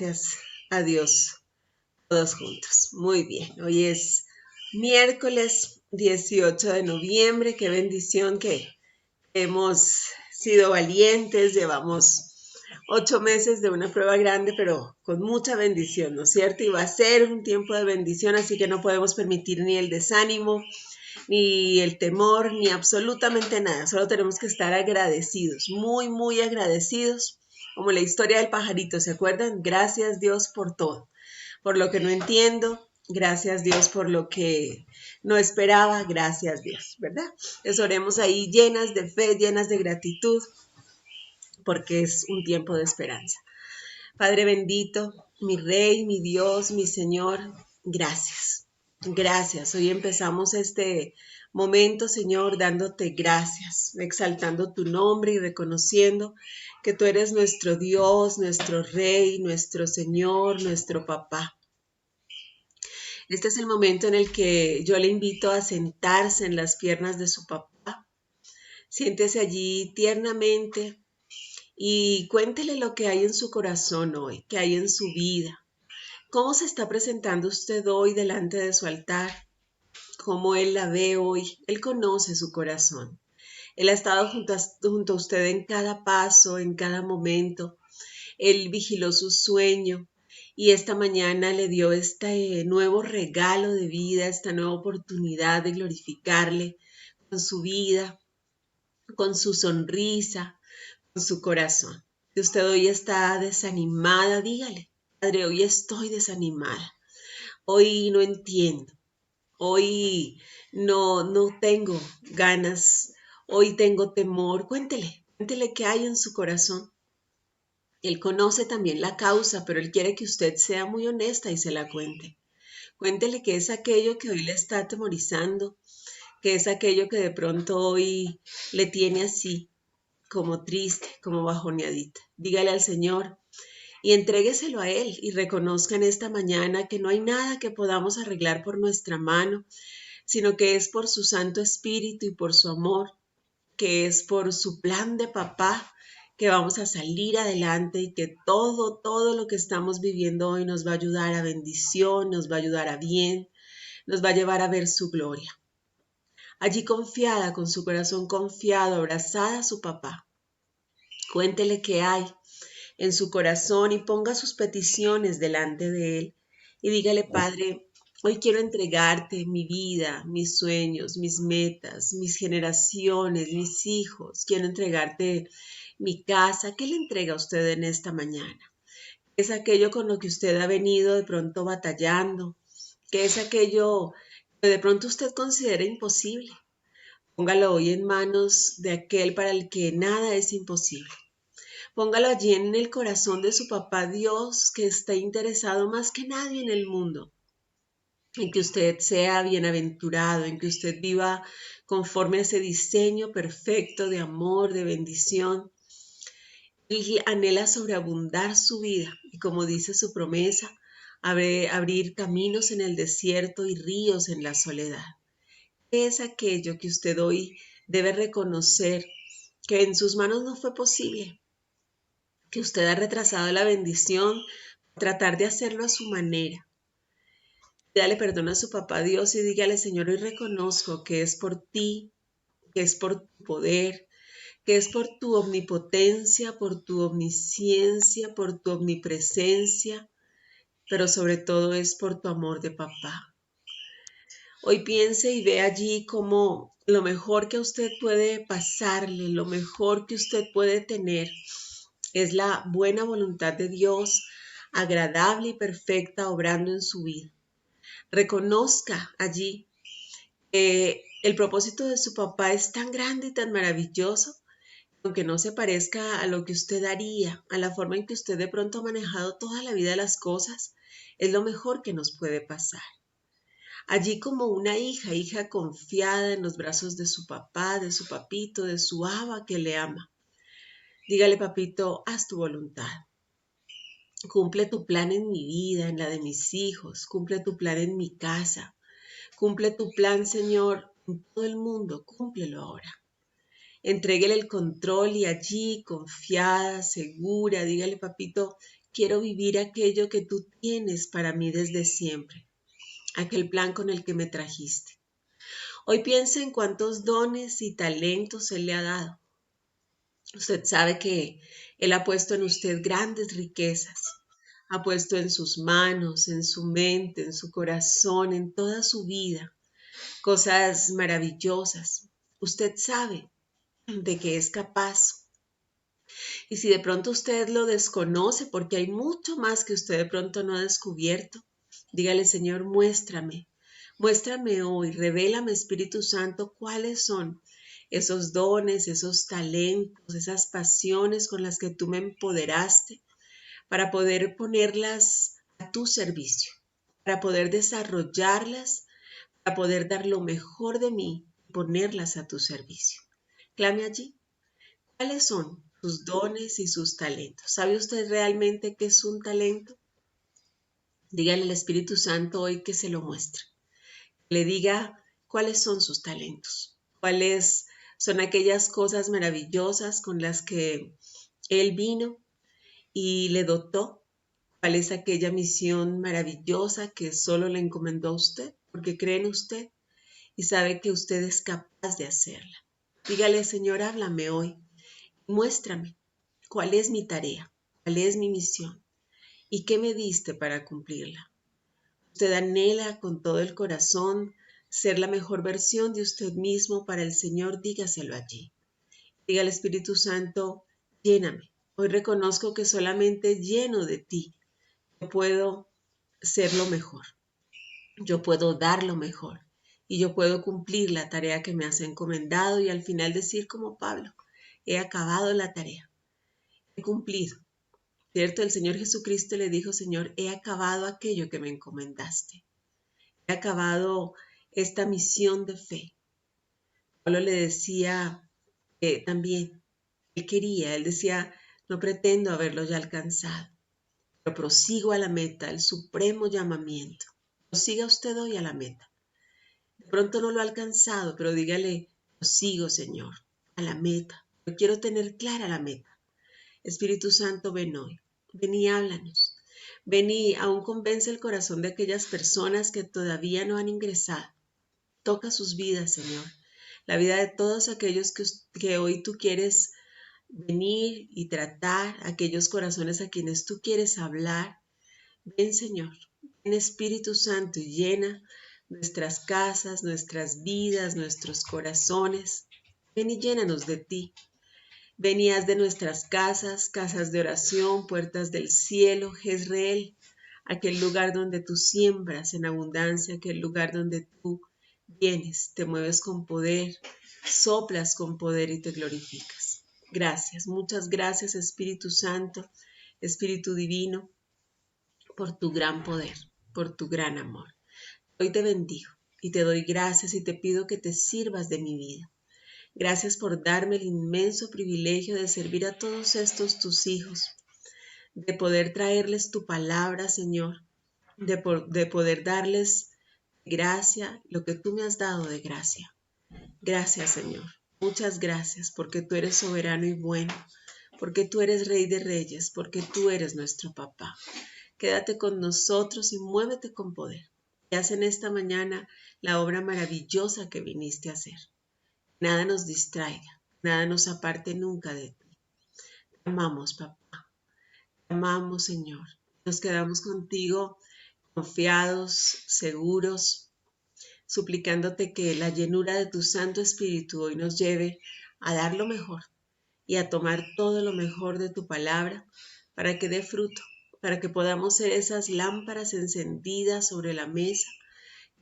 gracias a Dios todos juntos. Muy bien, hoy es miércoles 18 de noviembre. Qué bendición que hemos sido valientes. Llevamos 8 meses de una prueba grande, pero con mucha bendición, ¿no es cierto? Y va a ser un tiempo de bendición, así que no podemos permitir ni el desánimo, ni el temor, ni absolutamente nada. Solo tenemos que estar agradecidos, muy, muy agradecidos. Como la historia del pajarito, ¿se acuerdan? Gracias Dios por todo, por lo que no entiendo, gracias Dios por lo que no esperaba, gracias Dios, ¿verdad? Les oremos ahí llenas de fe, llenas de gratitud, porque es un tiempo de esperanza. Padre bendito, mi Rey, mi Dios, mi Señor, gracias. Gracias. Hoy empezamos este momento, Señor, dándote gracias, exaltando tu nombre y reconociendo que tú eres nuestro Dios, nuestro Rey, nuestro Señor, nuestro Papá. Este es el momento en el que yo le invito a sentarse en las piernas de su papá. Siéntese allí tiernamente y cuéntele lo que hay en su corazón hoy, que hay en su vida. ¿Cómo se está presentando usted hoy delante de su altar? ¿Cómo él la ve hoy? Él conoce su corazón. Él ha estado junto a usted en cada paso, en cada momento. Él vigiló su sueño y esta mañana le dio este nuevo regalo de vida, esta nueva oportunidad de glorificarle con su vida, con su sonrisa, con su corazón. Si usted hoy está desanimada, dígale, Padre, hoy estoy desanimada, hoy no entiendo, hoy no tengo ganas, hoy tengo temor. Cuéntele qué hay en su corazón. Él conoce también la causa, pero él quiere que usted sea muy honesta y se la cuente. Cuéntele qué es aquello que hoy le está atemorizando, qué es aquello que de pronto hoy le tiene así, como triste, como bajoneadita. Dígale al Señor y entrégueselo a Él y reconozca en esta mañana que no hay nada que podamos arreglar por nuestra mano, sino que es por su Santo Espíritu y por su amor, que es por su plan de papá que vamos a salir adelante y que todo lo que estamos viviendo hoy nos va a ayudar a bendición, nos va a ayudar a bien, nos va a llevar a ver su gloria. Allí confiada, con su corazón confiado, abrazada a su papá, cuéntele qué hay en su corazón y ponga sus peticiones delante de él y dígale, Padre, hoy quiero entregarte mi vida, mis sueños, mis metas, mis generaciones, mis hijos. Quiero entregarte mi casa. ¿Qué le entrega a usted en esta mañana? ¿Qué es aquello con lo que usted ha venido de pronto batallando? ¿Qué es aquello que de pronto usted considera imposible? Póngalo hoy en manos de aquel para el que nada es imposible. Póngalo allí en el corazón de su papá Dios, que está interesado más que nadie en el mundo, en que usted sea bienaventurado, en que usted viva conforme a ese diseño perfecto de amor, de bendición. Él anhela sobreabundar su vida y, como dice su promesa, abrir caminos en el desierto y ríos en la soledad. ¿Qué es aquello que usted hoy debe reconocer que en sus manos no fue posible? Que usted ha retrasado la bendición, tratar de hacerlo a su manera. Dale perdón a su papá Dios y dígale, Señor, hoy reconozco que es por ti, que es por tu poder, que es por tu omnipotencia, por tu omnisciencia, por tu omnipresencia, pero sobre todo es por tu amor de papá. Hoy piense y ve allí como lo mejor que usted puede pasarle, lo mejor que usted puede tener, es la buena voluntad de Dios, agradable y perfecta, obrando en su vida. Reconozca allí que el propósito de su papá es tan grande y tan maravilloso, aunque no se parezca a lo que usted haría, a la forma en que usted de pronto ha manejado toda la vida las cosas, es lo mejor que nos puede pasar. Allí como una hija confiada en los brazos de su papá, de su papito, de su aba que le ama. Dígale, papito, haz tu voluntad. Cumple tu plan en mi vida, en la de mis hijos. Cumple tu plan en mi casa. Cumple tu plan, Señor, en todo el mundo. Cúmplelo ahora. Entréguele el control y allí, confiada, segura, dígale, papito, Quiero vivir aquello que tú tienes para mí desde siempre, aquel plan con el que me trajiste. Hoy piensa en cuántos dones y talentos Él le ha dado. Usted sabe que Él ha puesto en usted grandes riquezas. Ha puesto en sus manos, en su mente, en su corazón, en toda su vida, cosas maravillosas. Usted sabe de que es capaz. Y si de pronto usted lo desconoce, porque hay mucho más que usted de pronto no ha descubierto, dígale, Señor, muéstrame hoy, revélame, Espíritu Santo, cuáles son esos dones, esos talentos, esas pasiones con las que tú me empoderaste para poder ponerlas a tu servicio, para poder desarrollarlas, para poder dar lo mejor de mí y ponerlas a tu servicio. Clame allí. ¿Cuáles son sus dones y sus talentos? ¿Sabe usted realmente qué es un talento? Dígale al Espíritu Santo hoy que se lo muestre. Le diga cuáles son sus talentos, cuáles son aquellas cosas maravillosas con las que Él vino y le dotó, cuál es aquella misión maravillosa que solo le encomendó a usted, porque cree en usted y sabe que usted es capaz de hacerla. Dígale, Señor, háblame hoy, muéstrame cuál es mi tarea, cuál es mi misión y qué me diste para cumplirla. Usted anhela con todo el corazón ser la mejor versión de usted mismo para el Señor, dígaselo allí. Diga al Espíritu Santo, lléname. Hoy reconozco que solamente lleno de ti yo puedo ser lo mejor, yo puedo dar lo mejor y yo puedo cumplir la tarea que me has encomendado y al final decir como Pablo, he acabado la tarea, he cumplido. ¿Cierto? El Señor Jesucristo le dijo, Señor, he acabado aquello que me encomendaste. He acabado esta misión de fe. Pablo le decía también, él decía, no pretendo haberlo ya alcanzado, pero prosigo a la meta, el supremo llamamiento. Prosiga usted hoy a la meta. De pronto no lo ha alcanzado, pero dígale, prosigo, Señor, a la meta. Yo quiero tener clara la meta. Espíritu Santo, ven hoy, ven y háblanos. Ven y aún convence el corazón de aquellas personas que todavía no han ingresado. Toca sus vidas, Señor. La vida de todos aquellos que hoy tú quieres venir y tratar, aquellos corazones a quienes tú quieres hablar. Ven, Señor, ven Espíritu Santo y llena nuestras casas, nuestras vidas, nuestros corazones. Ven y llénanos de ti. Ven y haz de nuestras casas, casas de oración, puertas del cielo, Jezreel, aquel lugar donde tú siembras en abundancia, aquel lugar donde tú vienes, te mueves con poder, soplas con poder y te glorificas. Gracias, muchas gracias Espíritu Santo, Espíritu Divino, por tu gran poder, por tu gran amor. Hoy te bendigo y te doy gracias y te pido que te sirvas de mi vida. Gracias por darme el inmenso privilegio de servir a todos estos tus hijos, de poder traerles tu palabra, Señor, de poder darles gracia, lo que tú me has dado de gracia. Gracias, Señor. Muchas gracias porque tú eres soberano y bueno, porque tú eres Rey de Reyes, porque tú eres nuestro papá. Quédate con nosotros y muévete con poder. Y haz en esta mañana la obra maravillosa que viniste a hacer. Nada nos distraiga, nada nos aparte nunca de ti. Te amamos, papá. Te amamos, Señor. Nos quedamos contigo confiados, seguros, suplicándote que la llenura de tu Santo Espíritu hoy nos lleve a dar lo mejor y a tomar todo lo mejor de tu palabra para que dé fruto, para que podamos ser esas lámparas encendidas sobre la mesa,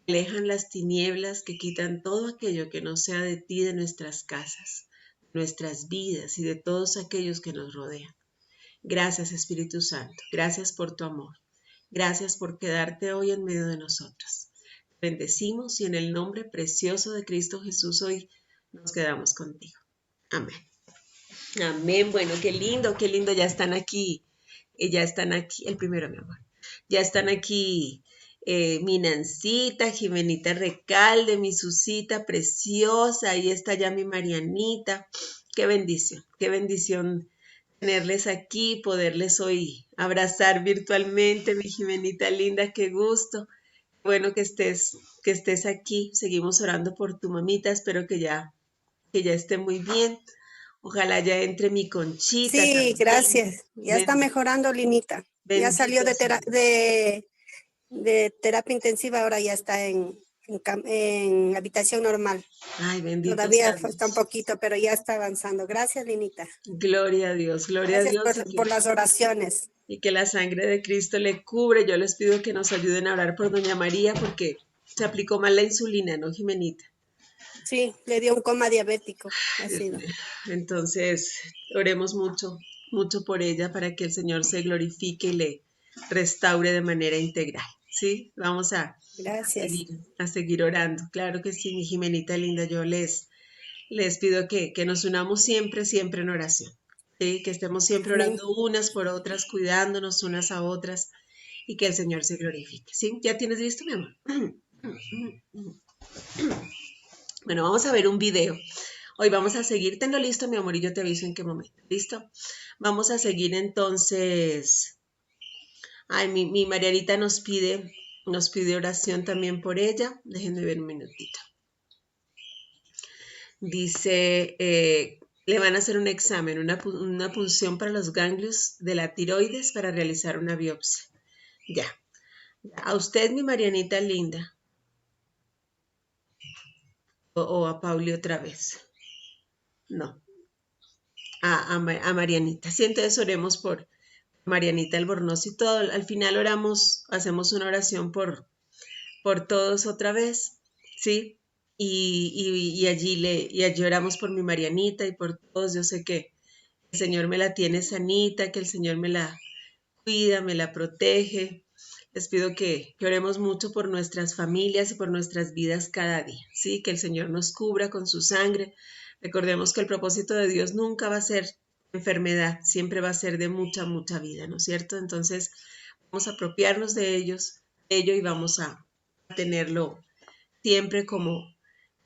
que alejan las tinieblas, que quitan todo aquello que no sea de ti, de nuestras casas, de nuestras vidas y de todos aquellos que nos rodean. Gracias, Espíritu Santo. Gracias por tu amor. Gracias por quedarte hoy en medio de nosotros. Bendecimos y en el nombre precioso de Cristo Jesús hoy nos quedamos contigo. Amén. Amén. Bueno, qué lindo. Ya están aquí. El primero, mi amor. Ya están aquí mi Nancita, Jimenita Recalde, mi Susita preciosa. Ahí está ya mi Marianita. Qué bendición tenerles aquí, poderles hoy abrazar virtualmente, mi Jimenita linda, qué gusto. Bueno que estés aquí. Seguimos orando por tu mamita, espero que ya esté muy bien. Ojalá ya entre mi Conchita Sí, también. gracias. Ya está mejorando, Linita. Ya salió Bendito sea. de terapia intensiva, ahora ya está en habitación normal. Ay, bendito Todavía sea falta un Dios. poquito, pero ya está avanzando. Gracias, Linita. Gloria a Gracias Dios por las oraciones. y que la sangre de Cristo le cubre. Yo les pido que nos ayuden a orar por Doña María porque se aplicó mal la insulina, ¿no, Jimenita? Sí, le dio un coma diabético, ha Dios sido. mío. Entonces, oremos mucho, mucho por ella para que el Señor se glorifique y le restaure de manera integral. ¿Sí? Vamos Gracias. a seguir orando. Claro que sí, mi Jimenita linda, les pido que nos unamos siempre, siempre en oración. ¿Sí? Que estemos siempre Amén. orando unas por otras, cuidándonos unas a otras y que el Señor se glorifique. ¿Sí? ¿Ya tienes listo, mi amor? Bueno, vamos a ver un video. Hoy vamos a seguir. Tenlo listo, mi amor, y yo te aviso en qué momento. ¿Listo? Vamos a seguir entonces. Ay, mi Marianita nos pide oración también por ella. Déjenme ver un minutito. Dice, le van a hacer un examen, una punción para los ganglios de la tiroides para realizar una biopsia. Ya. A usted, mi Marianita linda. O a Pauli otra vez. No. A Marianita. Sí, entonces oremos por Marianita Albornoz y todo. Al final oramos, hacemos una oración por todos otra vez, ¿sí? Y allí oramos por mi Marianita y por todos. Yo sé que el Señor me la tiene sanita, que el Señor me la cuida, me la protege. Les pido que oremos mucho por nuestras familias y por nuestras vidas cada día, ¿sí? Que el Señor nos cubra con su sangre. Recordemos que el propósito de Dios nunca va a ser enfermedad, siempre va a ser de mucha, mucha vida, ¿no es cierto? Entonces, vamos a apropiarnos de ello y vamos a tenerlo siempre como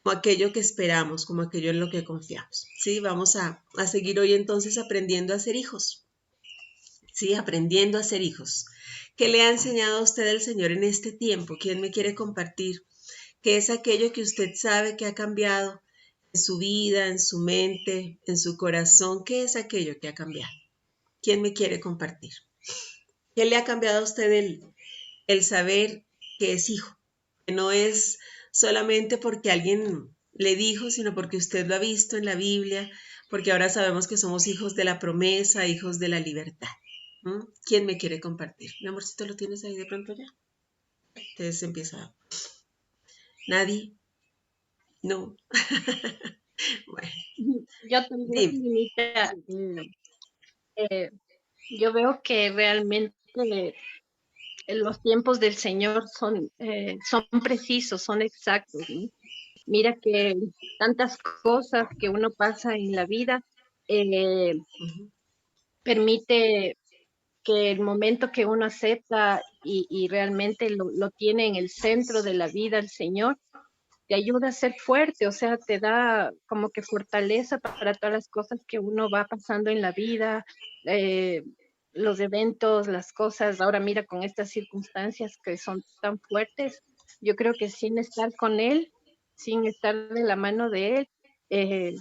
aquello que esperamos, como aquello en lo que confiamos, ¿sí? Vamos a seguir hoy entonces aprendiendo a ser hijos, ¿sí? Aprendiendo a ser hijos. ¿Qué le ha enseñado a usted el Señor en este tiempo? ¿Quién me quiere compartir? ¿Qué es aquello que usted sabe que ha cambiado en su vida, en su mente, en su corazón? ¿Qué es aquello que ha cambiado? ¿Quién me quiere compartir? ¿Qué le ha cambiado a usted el saber que es hijo? Que no es solamente porque alguien le dijo, sino porque usted lo ha visto en la Biblia, porque ahora sabemos que somos hijos de la promesa, hijos de la libertad. ¿Mm? ¿Quién me quiere compartir? Mi amorcito, ¿lo tienes ahí de pronto ya? Entonces empieza. ¿Nadie? No. Bueno, Yo también, dime. Linita, eh, yo veo que realmente los tiempos del Señor son precisos, son exactos, ¿no? Mira que tantas cosas que uno pasa en la vida eh, Uh-huh. permite que el momento que uno acepta y realmente lo tiene en el centro de la vida el Señor, te ayuda a ser fuerte, o sea, te da como que fortaleza para todas las cosas que uno va pasando en la vida, eh, los eventos, las cosas. Ahora mira, con estas circunstancias que son tan fuertes, yo creo que sin estar con Él, sin estar de la mano de Él, eh,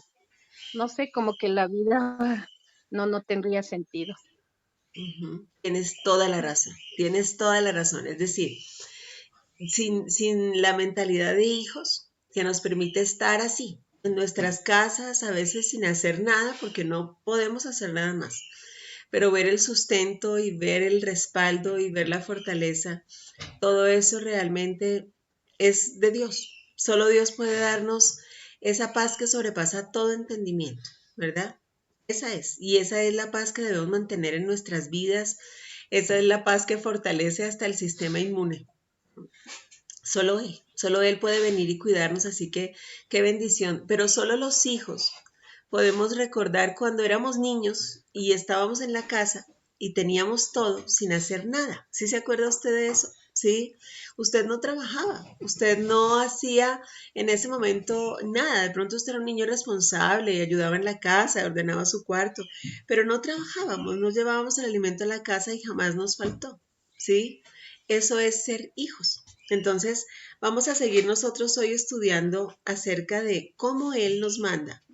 no sé, como que la vida no tendría sentido. Uh-huh. Tienes toda la razón, tienes toda la razón. Es decir, sin la mentalidad de hijos que nos permite estar así, en nuestras casas, a veces sin hacer nada, porque no podemos hacer nada más, pero ver el sustento y ver el respaldo y ver la fortaleza, todo eso realmente es de Dios. Solo Dios puede darnos esa paz que sobrepasa todo entendimiento, ¿verdad? Esa es, y esa es la paz que debemos mantener en nuestras vidas, esa es la paz que fortalece hasta el sistema inmune. Solo Él puede venir y cuidarnos, así que qué bendición. Pero solo los hijos podemos recordar cuando éramos niños y estábamos en la casa y teníamos todo sin hacer nada. ¿Sí se acuerda usted de eso? ¿Sí? Usted no trabajaba, usted no hacía en ese momento nada. De pronto usted era un niño responsable y ayudaba en la casa, ordenaba su cuarto, pero no trabajábamos, no llevábamos el alimento a la casa y jamás nos faltó. ¿Sí? Eso es ser hijos. Entonces, vamos a seguir nosotros hoy estudiando acerca de cómo Él nos manda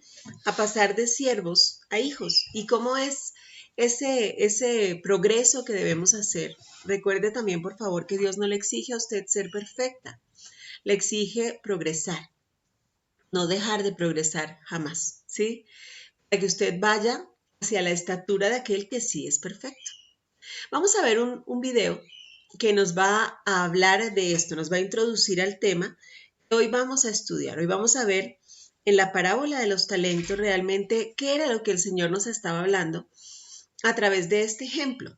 a pasar de siervos a hijos y cómo es ese progreso que debemos hacer. Recuerde también, por favor, que Dios no le exige a usted ser perfecta, le exige progresar, no dejar de progresar jamás, ¿sí? Para que usted vaya hacia la estatura de aquel que sí es perfecto. Vamos a ver un video que nos va a hablar de esto, nos va a introducir al tema que hoy vamos a estudiar. Hoy vamos a ver en la parábola de los talentos realmente qué era lo que el Señor nos estaba hablando a través de este ejemplo.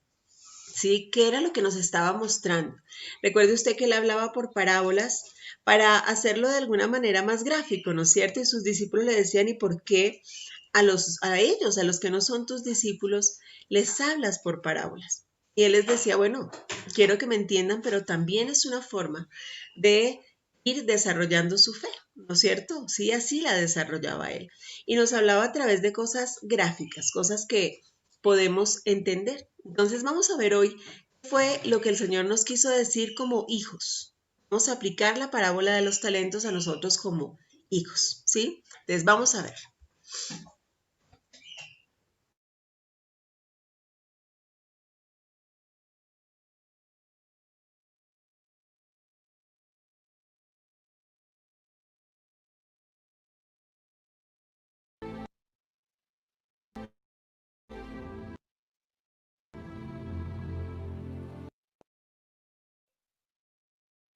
¿Sí? ¿Qué era lo que nos estaba mostrando? Recuerde usted que él hablaba por parábolas para hacerlo de alguna manera más gráfico, ¿no es cierto? Y sus discípulos le decían, ¿y por qué a ellos, a los que no son tus discípulos, les hablas por parábolas? Y él les decía, bueno, quiero que me entiendan, pero también es una forma de ir desarrollando su fe, ¿no es cierto? Sí, así la desarrollaba él. Y nos hablaba a través de cosas gráficas, cosas que podemos entender. Entonces vamos a ver hoy qué fue lo que el Señor nos quiso decir como hijos. Vamos a aplicar la parábola de los talentos a nosotros como hijos, ¿sí? Entonces vamos a ver.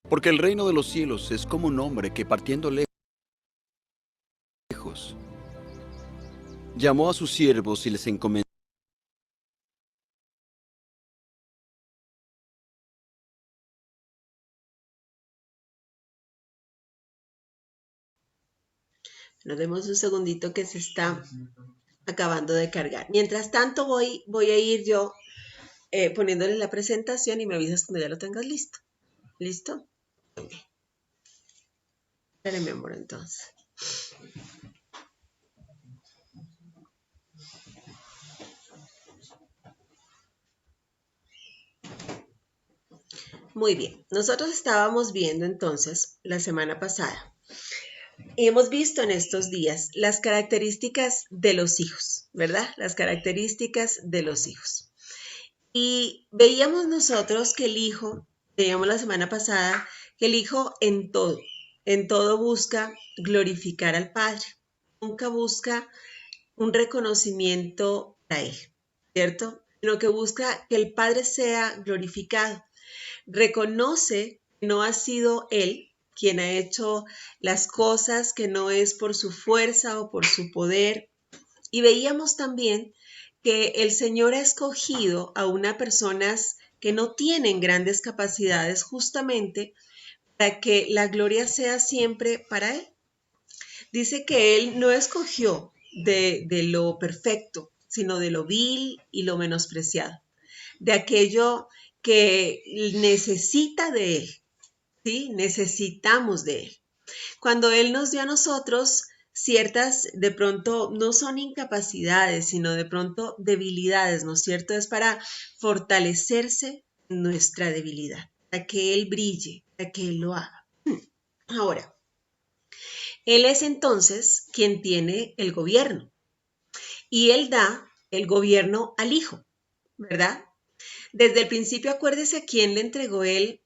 Porque el reino de los cielos es como un hombre que partiendo lejos, llamó a sus siervos y les encomendó. Nos demos un segundito que se está acabando de cargar. Mientras tanto voy a ir yo poniéndole la presentación y me avisas cuando ya lo tengas listo. ¿Listo? Dale, mi amor, entonces. Muy bien, nosotros estábamos viendo entonces la semana pasada y hemos visto en estos días las características de los hijos, ¿verdad? Las características de los hijos. Y veíamos nosotros que el hijo, veíamos la semana pasada, que el hijo en todo busca glorificar al Padre, nunca busca un reconocimiento para él, ¿cierto? Sino que busca que el Padre sea glorificado. Reconoce que no ha sido él quien ha hecho las cosas, que no es por su fuerza o por su poder. Y veíamos también que el Señor ha escogido a unas personas que no tienen grandes capacidades justamente para que la gloria sea siempre para Él. Dice que Él no escogió de lo perfecto, sino de lo vil y lo menospreciado, de aquello que necesita de Él, ¿sí? Necesitamos de Él. Cuando Él nos dio a nosotros ciertas, de pronto, no son incapacidades, sino de pronto debilidades, ¿no es cierto? Es para fortalecerse nuestra debilidad, para que Él brille, para que Él lo haga. Ahora, Él es entonces quien tiene el gobierno y Él da el gobierno al Hijo, ¿verdad? Desde el principio acuérdese a quién le entregó Él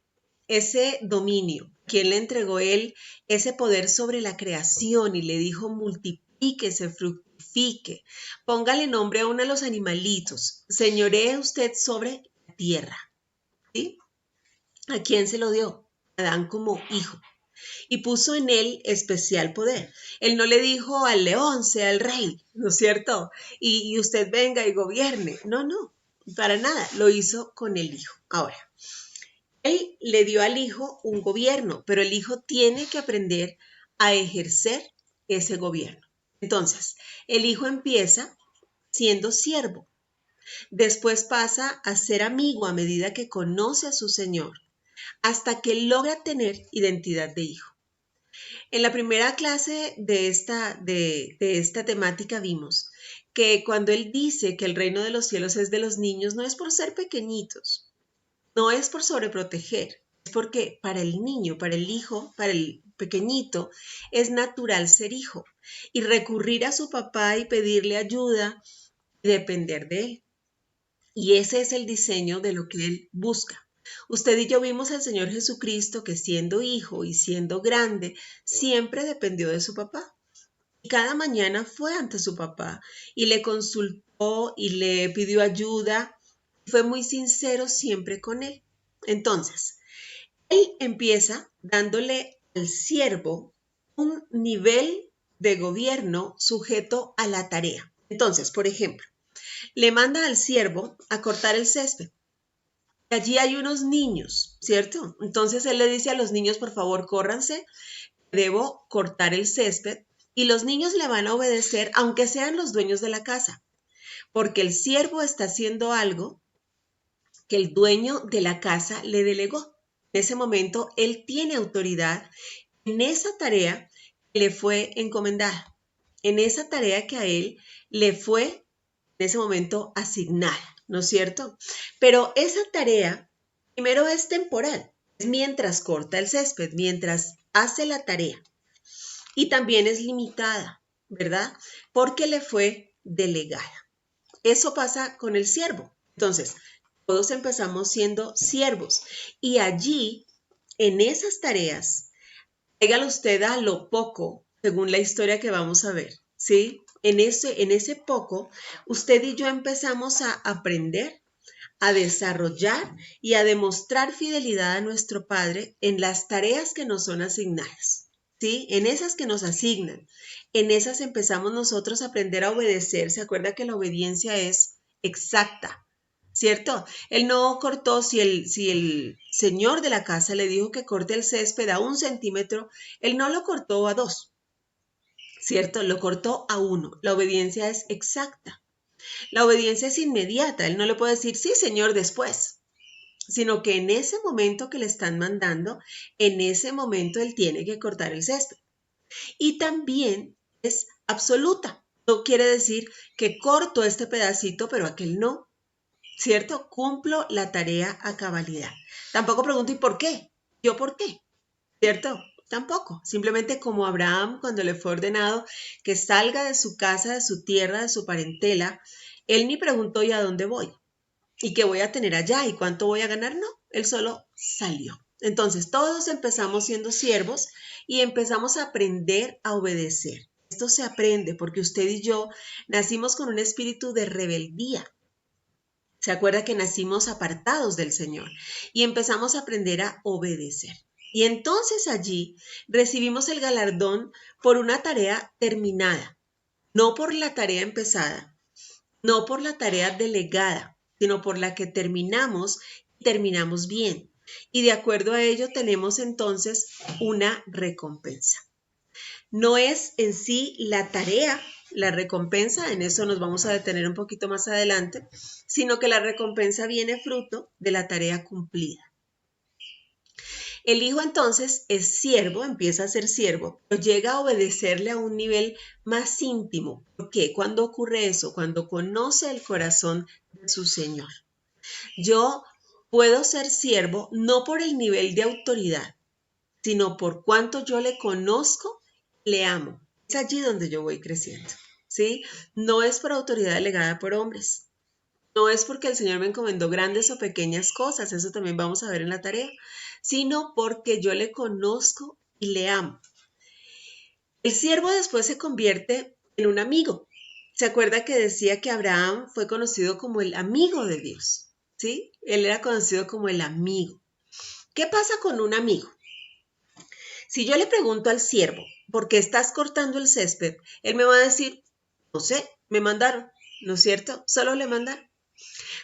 ese dominio, quién le entregó Él ese poder sobre la creación y le dijo multiplíquese, fructifique, póngale nombre a uno de los animalitos, señoree usted sobre la tierra, ¿sí? ¿A quién se lo dio? A Adán como hijo. Y puso en él especial poder. Él no le dijo al león, sea el rey, ¿no es cierto? Y usted venga y gobierne. No, no, para nada. Lo hizo con el hijo. Ahora, él le dio al hijo un gobierno, pero el hijo tiene que aprender a ejercer ese gobierno. Entonces, el hijo empieza siendo siervo. Después pasa a ser amigo a medida que conoce a su Señor, hasta que logra tener identidad de hijo. En la primera clase de esta temática vimos que cuando Él dice que el reino de los cielos es de los niños, no es por ser pequeñitos, no es por sobreproteger, es porque para el niño, para el hijo, para el pequeñito, es natural ser hijo y recurrir a su papá y pedirle ayuda y depender de él. Y ese es el diseño de lo que Él busca. Usted y yo vimos al Señor Jesucristo que siendo hijo y siendo grande, siempre dependió de su papá. Y cada mañana fue ante su papá y le consultó y le pidió ayuda. Fue muy sincero siempre con él. Entonces, Él empieza dándole al siervo un nivel de gobierno sujeto a la tarea. Entonces, por ejemplo, le manda al siervo a cortar el césped. Allí hay unos niños, ¿cierto? Entonces él le dice a los niños, por favor, córranse, debo cortar el césped. Y los niños le van a obedecer, aunque sean los dueños de la casa, porque el siervo está haciendo algo que el dueño de la casa le delegó. En ese momento, él tiene autoridad en esa tarea que le fue encomendada, en esa tarea que a él le fue en ese momento asignada, ¿no es cierto? Pero esa tarea primero es temporal, es mientras corta el césped, mientras hace la tarea. Y también es limitada, ¿verdad? Porque le fue delegada. Eso pasa con el siervo. Entonces, todos empezamos siendo siervos y allí, en esas tareas, tráigalo usted a lo poco, según la historia que vamos a ver, ¿sí? En ese poco, usted y yo empezamos a aprender, a desarrollar y a demostrar fidelidad a nuestro Padre en las tareas que nos son asignadas, ¿sí? En esas que nos asignan, en esas empezamos nosotros a aprender a obedecer. ¿Se acuerda que la obediencia es exacta? ¿Cierto? Él no cortó, si el señor de la casa le dijo que corte el césped a 1 centímetro, él no lo cortó a 2, ¿cierto? Lo cortó a 1. La obediencia es exacta. La obediencia es inmediata. Él no le puede decir, sí, señor, después, sino que en ese momento que le están mandando, en ese momento él tiene que cortar el césped. Y también es absoluta. No quiere decir que corto este pedacito, pero aquel no. ¿Cierto? Cumplo la tarea a cabalidad. Tampoco pregunto, ¿y por qué? ¿Yo por qué? ¿Cierto? Tampoco. Simplemente como Abraham, cuando le fue ordenado que salga de su casa, de su tierra, de su parentela, él ni preguntó, ¿y a dónde voy? ¿Y qué voy a tener allá? ¿Y cuánto voy a ganar? No, él solo salió. Entonces, todos empezamos siendo siervos y empezamos a aprender a obedecer. Esto se aprende porque usted y yo nacimos con un espíritu de rebeldía. Se acuerda que nacimos apartados del Señor y empezamos a aprender a obedecer. Y entonces allí recibimos el galardón por una tarea terminada, no por la tarea empezada, no por la tarea delegada, sino por la que terminamos y terminamos bien. Y de acuerdo a ello tenemos entonces una recompensa. No es en sí la tarea, la recompensa, en eso nos vamos a detener un poquito más adelante, sino que la recompensa viene fruto de la tarea cumplida. El hijo entonces es siervo, empieza a ser siervo, pero llega a obedecerle a un nivel más íntimo. ¿Por qué? ¿Cuándo ocurre eso? Cuando conoce el corazón de su Señor. Yo puedo ser siervo no por el nivel de autoridad, sino por cuánto yo le conozco, le amo. Es allí donde yo voy creciendo, ¿sí? No es por autoridad delegada por hombres. No es porque el Señor me encomendó grandes o pequeñas cosas, eso también vamos a ver en la tarea, sino porque yo le conozco y le amo. El siervo después se convierte en un amigo. ¿Se acuerda que decía que Abraham fue conocido como el amigo de Dios? ¿Sí? Él era conocido como el amigo. ¿Qué pasa con un amigo? Si yo le pregunto al siervo, ¿por qué estás cortando el césped? Él me va a decir, no sé, me mandaron, ¿no es cierto? Solo le mandaron.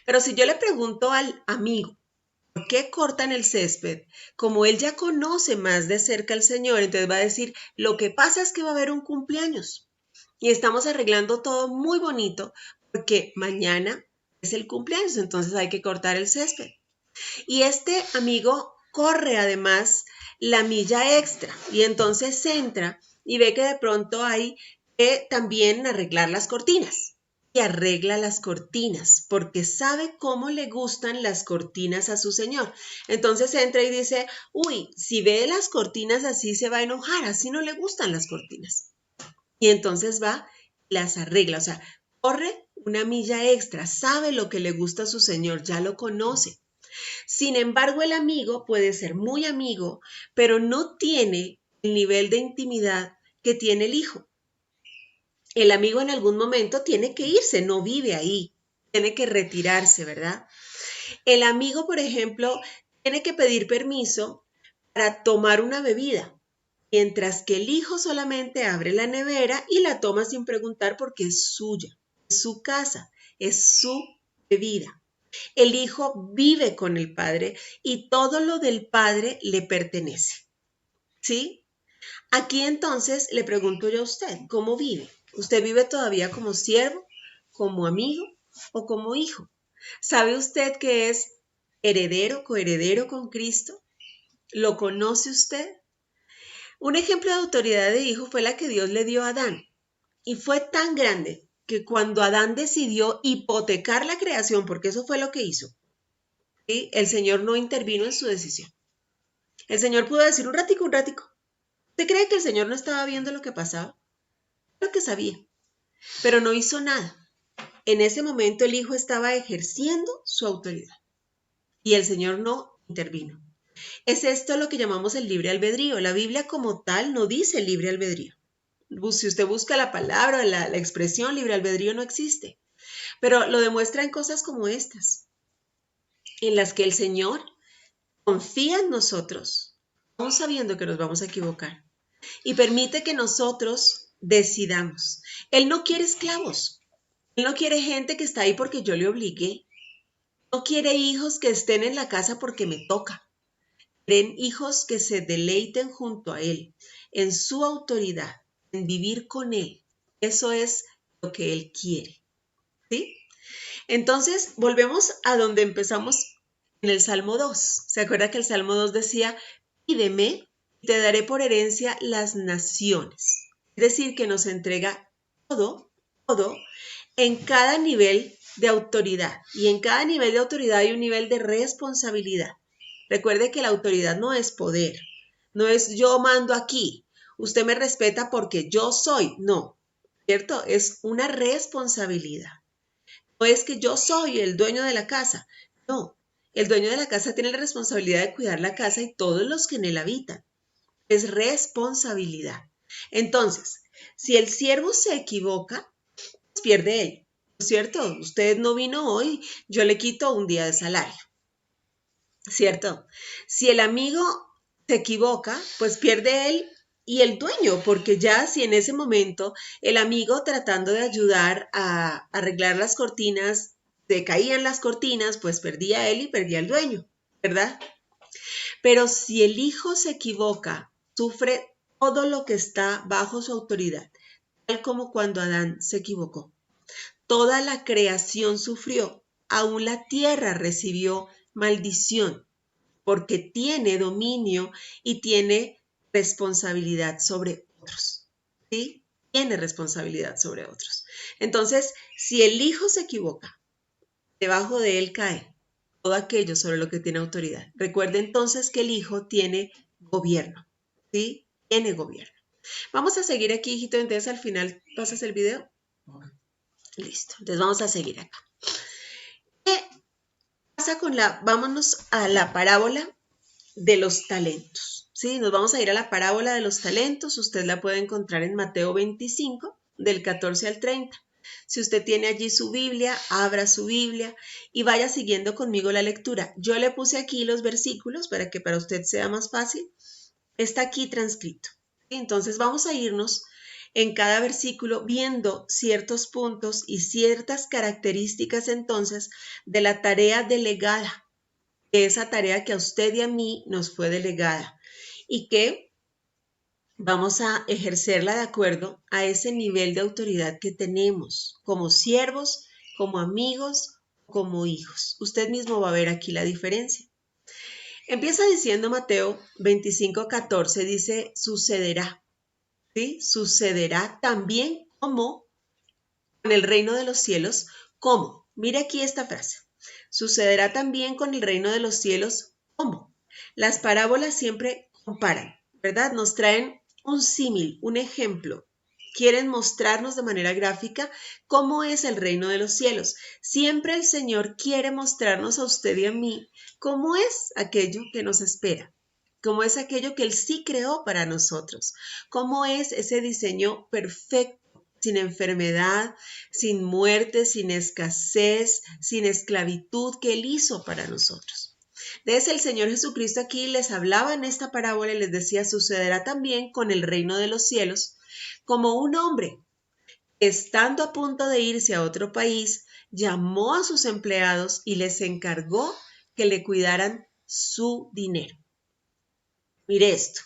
Pero si yo le pregunto al amigo, ¿por qué cortan el césped? Como él ya conoce más de cerca al Señor, entonces va a decir, lo que pasa es que va a haber un cumpleaños y estamos arreglando todo muy bonito porque mañana es el cumpleaños, entonces hay que cortar el césped. Y este amigo corre además la milla extra y entonces entra y ve que de pronto hay que también arreglar las cortinas. Y arregla las cortinas porque sabe cómo le gustan las cortinas a su señor. Entonces entra y dice, uy, si ve las cortinas así se va a enojar, así no le gustan las cortinas. Y entonces va y las arregla, o sea, corre una milla extra, sabe lo que le gusta a su señor, ya lo conoce. Sin embargo, el amigo puede ser muy amigo, pero no tiene el nivel de intimidad que tiene el hijo. El amigo en algún momento tiene que irse, no vive ahí, tiene que retirarse, ¿verdad? El amigo, por ejemplo, tiene que pedir permiso para tomar una bebida, mientras que el hijo solamente abre la nevera y la toma sin preguntar porque es suya, es su casa, es su bebida. El hijo vive con el padre y todo lo del padre le pertenece, ¿sí? Aquí entonces le pregunto yo a usted, ¿cómo vive? ¿Usted vive todavía como siervo, como amigo o como hijo? ¿Sabe usted que es heredero, coheredero con Cristo? ¿Lo conoce usted? Un ejemplo de autoridad de hijo fue la que Dios le dio a Adán y fue tan grande que cuando Adán decidió hipotecar la creación, porque eso fue lo que hizo, ¿sí? El Señor no intervino en su decisión. El Señor pudo decir un ratico. ¿Usted cree que el Señor no estaba viendo lo que pasaba? Lo que sabía, pero no hizo nada. En ese momento el hijo estaba ejerciendo su autoridad y el Señor no intervino. Es esto lo que llamamos el libre albedrío. La Biblia como tal no dice libre albedrío. Si usted busca la palabra, la expresión libre albedrío no existe, pero lo demuestra en cosas como estas, en las que el Señor confía en nosotros, aún sabiendo que nos vamos a equivocar, y permite que nosotros decidamos. Él no quiere esclavos, Él no quiere gente que está ahí porque yo le obligué, no quiere hijos que estén en la casa porque me toca, quieren hijos que se deleiten junto a Él, en su autoridad, en vivir con Él. Eso es lo que Él quiere, ¿sí? Entonces, volvemos a donde empezamos en el Salmo 2. ¿Se acuerda que el Salmo 2 decía, pídeme y te daré por herencia las naciones? Es decir, que nos entrega todo en cada nivel de autoridad. Y en cada nivel de autoridad hay un nivel de responsabilidad. Recuerde que la autoridad no es poder, no es yo mando aquí, usted me respeta porque yo soy, no, ¿cierto? Es una responsabilidad. No es que yo soy el dueño de la casa, no. El dueño de la casa tiene la responsabilidad de cuidar la casa y todos los que en él habitan. Es responsabilidad. Entonces, si el siervo se equivoca, pues pierde él, ¿no es cierto? Usted no vino hoy, yo le quito un día de salario, ¿cierto? Si el amigo se equivoca, pues pierde él y el dueño, porque ya si en ese momento el amigo tratando de ayudar a arreglar las cortinas, se caían las cortinas, pues perdía él y perdía el dueño, ¿verdad? Pero si el hijo se equivoca, sufre todo lo que está bajo su autoridad, tal como cuando Adán se equivocó. Toda la creación sufrió, aún la tierra recibió maldición, porque tiene dominio y tiene responsabilidad sobre otros, ¿sí? Tiene responsabilidad sobre otros. Entonces, si el hijo se equivoca, debajo de él cae todo aquello sobre lo que tiene autoridad. Recuerde entonces que el hijo tiene gobierno, ¿sí? Tiene gobierno. Vamos a seguir aquí, hijito, entonces al final pasas el video. Okay. Listo, entonces vamos a seguir acá. ¿Qué pasa con vámonos a la parábola de los talentos, ¿sí? Nos vamos a ir a la parábola de los talentos. Usted la puede encontrar en Mateo 25, del 14 al 30. Si usted tiene allí su Biblia, abra su Biblia y vaya siguiendo conmigo la lectura. Yo le puse aquí los versículos para que para usted sea más fácil. Está aquí transcrito. Entonces vamos a irnos en cada versículo viendo ciertos puntos y ciertas características entonces de la tarea delegada, de esa tarea que a usted y a mí nos fue delegada y que vamos a ejercerla de acuerdo a ese nivel de autoridad que tenemos como siervos, como amigos como hijos. Usted mismo va a ver aquí la diferencia. Empieza diciendo Mateo 25:14, dice, sucederá, ¿sí? Sucederá también como con el reino de los cielos, ¿cómo? Mire aquí esta frase. Sucederá también con el reino de los cielos, ¿cómo? Las parábolas siempre comparan, ¿verdad? Nos traen un símil, un ejemplo. Quieren mostrarnos de manera gráfica cómo es el reino de los cielos. Siempre el Señor quiere mostrarnos a usted y a mí cómo es aquello que nos espera, cómo es aquello que Él sí creó para nosotros, cómo es ese diseño perfecto, sin enfermedad, sin muerte, sin escasez, sin esclavitud que Él hizo para nosotros. Entonces el Señor Jesucristo aquí les hablaba en esta parábola y les decía, sucederá también con el reino de los cielos, como un hombre, estando a punto de irse a otro país, llamó a sus empleados y les encargó que le cuidaran su dinero. Mire esto,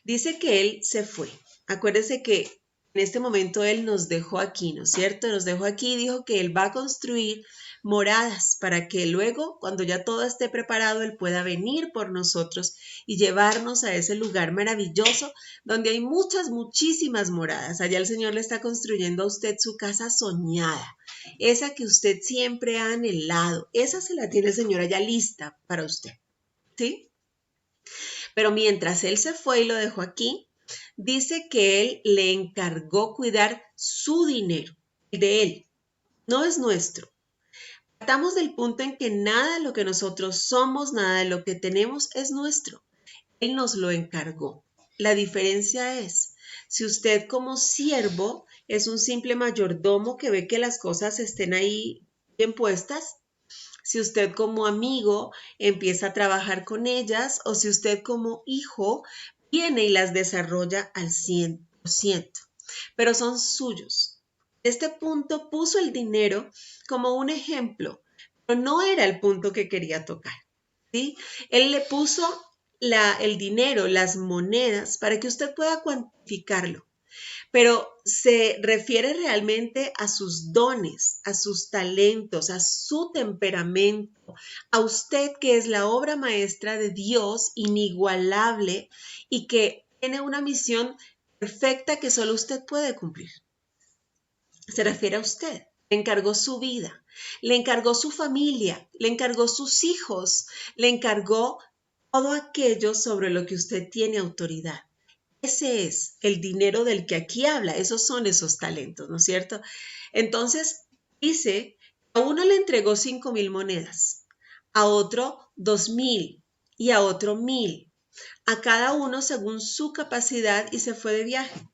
dice que él se fue. Acuérdese que en este momento Él nos dejó aquí, ¿no es cierto? Nos dejó aquí y dijo que Él va a construir moradas para que luego, cuando ya todo esté preparado, Él pueda venir por nosotros y llevarnos a ese lugar maravilloso donde hay muchísimas moradas. Allá el Señor le está construyendo a usted su casa soñada, esa que usted siempre ha anhelado. Esa se la tiene el Señor allá lista para usted, ¿sí? Pero mientras Él se fue y lo dejó aquí, dice que Él le encargó cuidar su dinero, el de Él, no es nuestro. Partamos del punto en que nada de lo que nosotros somos, nada de lo que tenemos es nuestro. Él nos lo encargó. La diferencia es, si usted como siervo es un simple mayordomo que ve que las cosas estén ahí bien puestas, si usted como amigo empieza a trabajar con ellas o si usted como hijo viene y las desarrolla al 100%, pero son suyos. Este punto puso el dinero como un ejemplo, pero no era el punto que quería tocar, ¿sí? Él le puso el dinero, las monedas, para que usted pueda cuantificarlo, pero se refiere realmente a sus dones, a sus talentos, a su temperamento, a usted que es la obra maestra de Dios, inigualable y que tiene una misión perfecta que solo usted puede cumplir. Se refiere a usted. Le encargó su vida, le encargó su familia, le encargó sus hijos, le encargó todo aquello sobre lo que usted tiene autoridad. Ese es el dinero del que aquí habla, esos son esos talentos, ¿no es cierto? Entonces, dice, a uno le entregó 5,000 monedas, a otro 2,000 y a otro 1,000, a cada uno según su capacidad y se fue de viaje.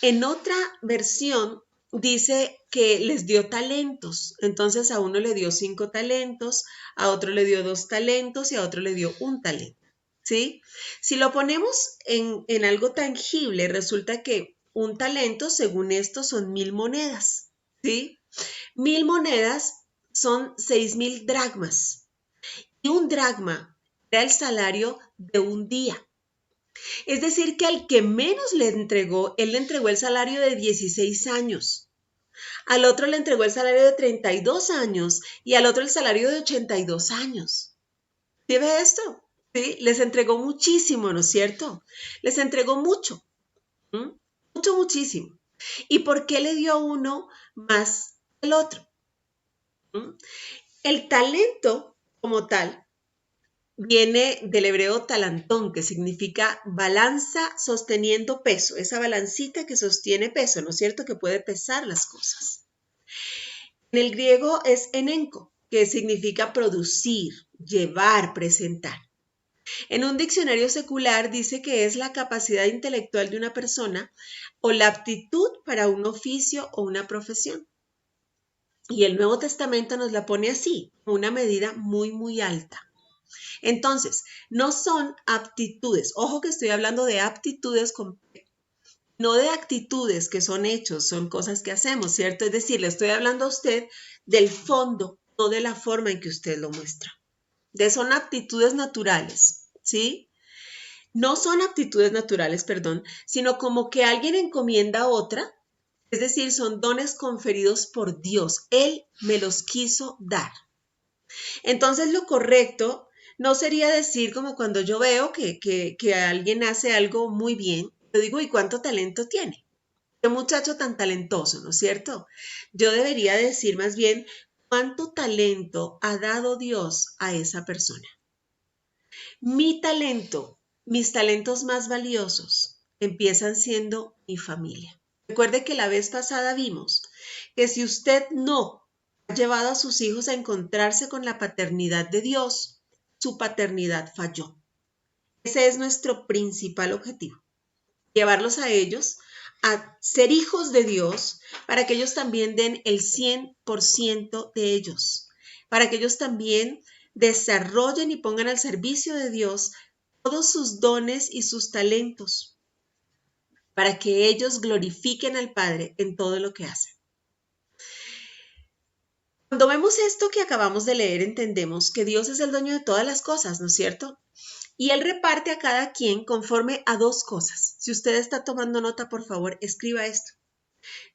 En otra versión dice que les dio talentos, entonces a uno le dio 5 talentos, a otro le dio 2 talentos y a otro le dio 1 talento. ¿Sí? Si lo ponemos en algo tangible, resulta que un talento, según esto, son 1,000 monedas, ¿sí? 1,000 monedas son 6,000 dracmas. Y un dracma era el salario de un día. Es decir, que al que menos le entregó, él le entregó el salario de 16 años. Al otro le entregó el salario de 32 años y al otro el salario de 82 años. ¿Sí ve esto? ¿Sí? Les entregó muchísimo, ¿no es cierto? Les entregó mucho, muchísimo. ¿Y por qué le dio a uno más que al otro? El talento como tal viene del hebreo talantón, que significa balanza sosteniendo peso, esa balancita que sostiene peso, ¿no es cierto? Que puede pesar las cosas. En el griego es enenko, que significa producir, llevar, presentar. En un diccionario secular dice que es la capacidad intelectual de una persona o la aptitud para un oficio o una profesión. Y el Nuevo Testamento nos la pone así, una medida muy alta. Entonces, no son aptitudes, ojo que estoy hablando de aptitudes, no de actitudes que son hechos, son cosas que hacemos, ¿cierto? Es decir, le estoy hablando a usted del fondo, no de la forma en que usted lo muestra. Son aptitudes naturales, ¿sí? No son aptitudes naturales, perdón, sino como que alguien encomienda a otra Es decir, son dones conferidos por Dios. Él me los quiso dar. Entonces lo correcto no sería decir como cuando yo veo que alguien hace algo muy bien, yo digo, ¿y cuánto talento tiene? Qué muchacho tan talentoso, ¿no es cierto? Yo debería decir más bien, ¿cuánto talento ha dado Dios a esa persona? Mi talento, mis talentos más valiosos, empiezan siendo mi familia. Recuerde que la vez pasada vimos que si usted no ha llevado a sus hijos a encontrarse con la paternidad de Dios, su paternidad falló. Ese es nuestro principal objetivo, llevarlos a ellos a ser hijos de Dios para que ellos también den el 100% de ellos, para que ellos también desarrollen y pongan al servicio de Dios todos sus dones y sus talentos, para que ellos glorifiquen al Padre en todo lo que hacen. Cuando vemos esto que acabamos de leer, entendemos que Dios es el dueño de todas las cosas, ¿no es cierto? Y Él reparte a cada quien conforme a dos cosas. Si usted está tomando nota, por favor, escriba esto.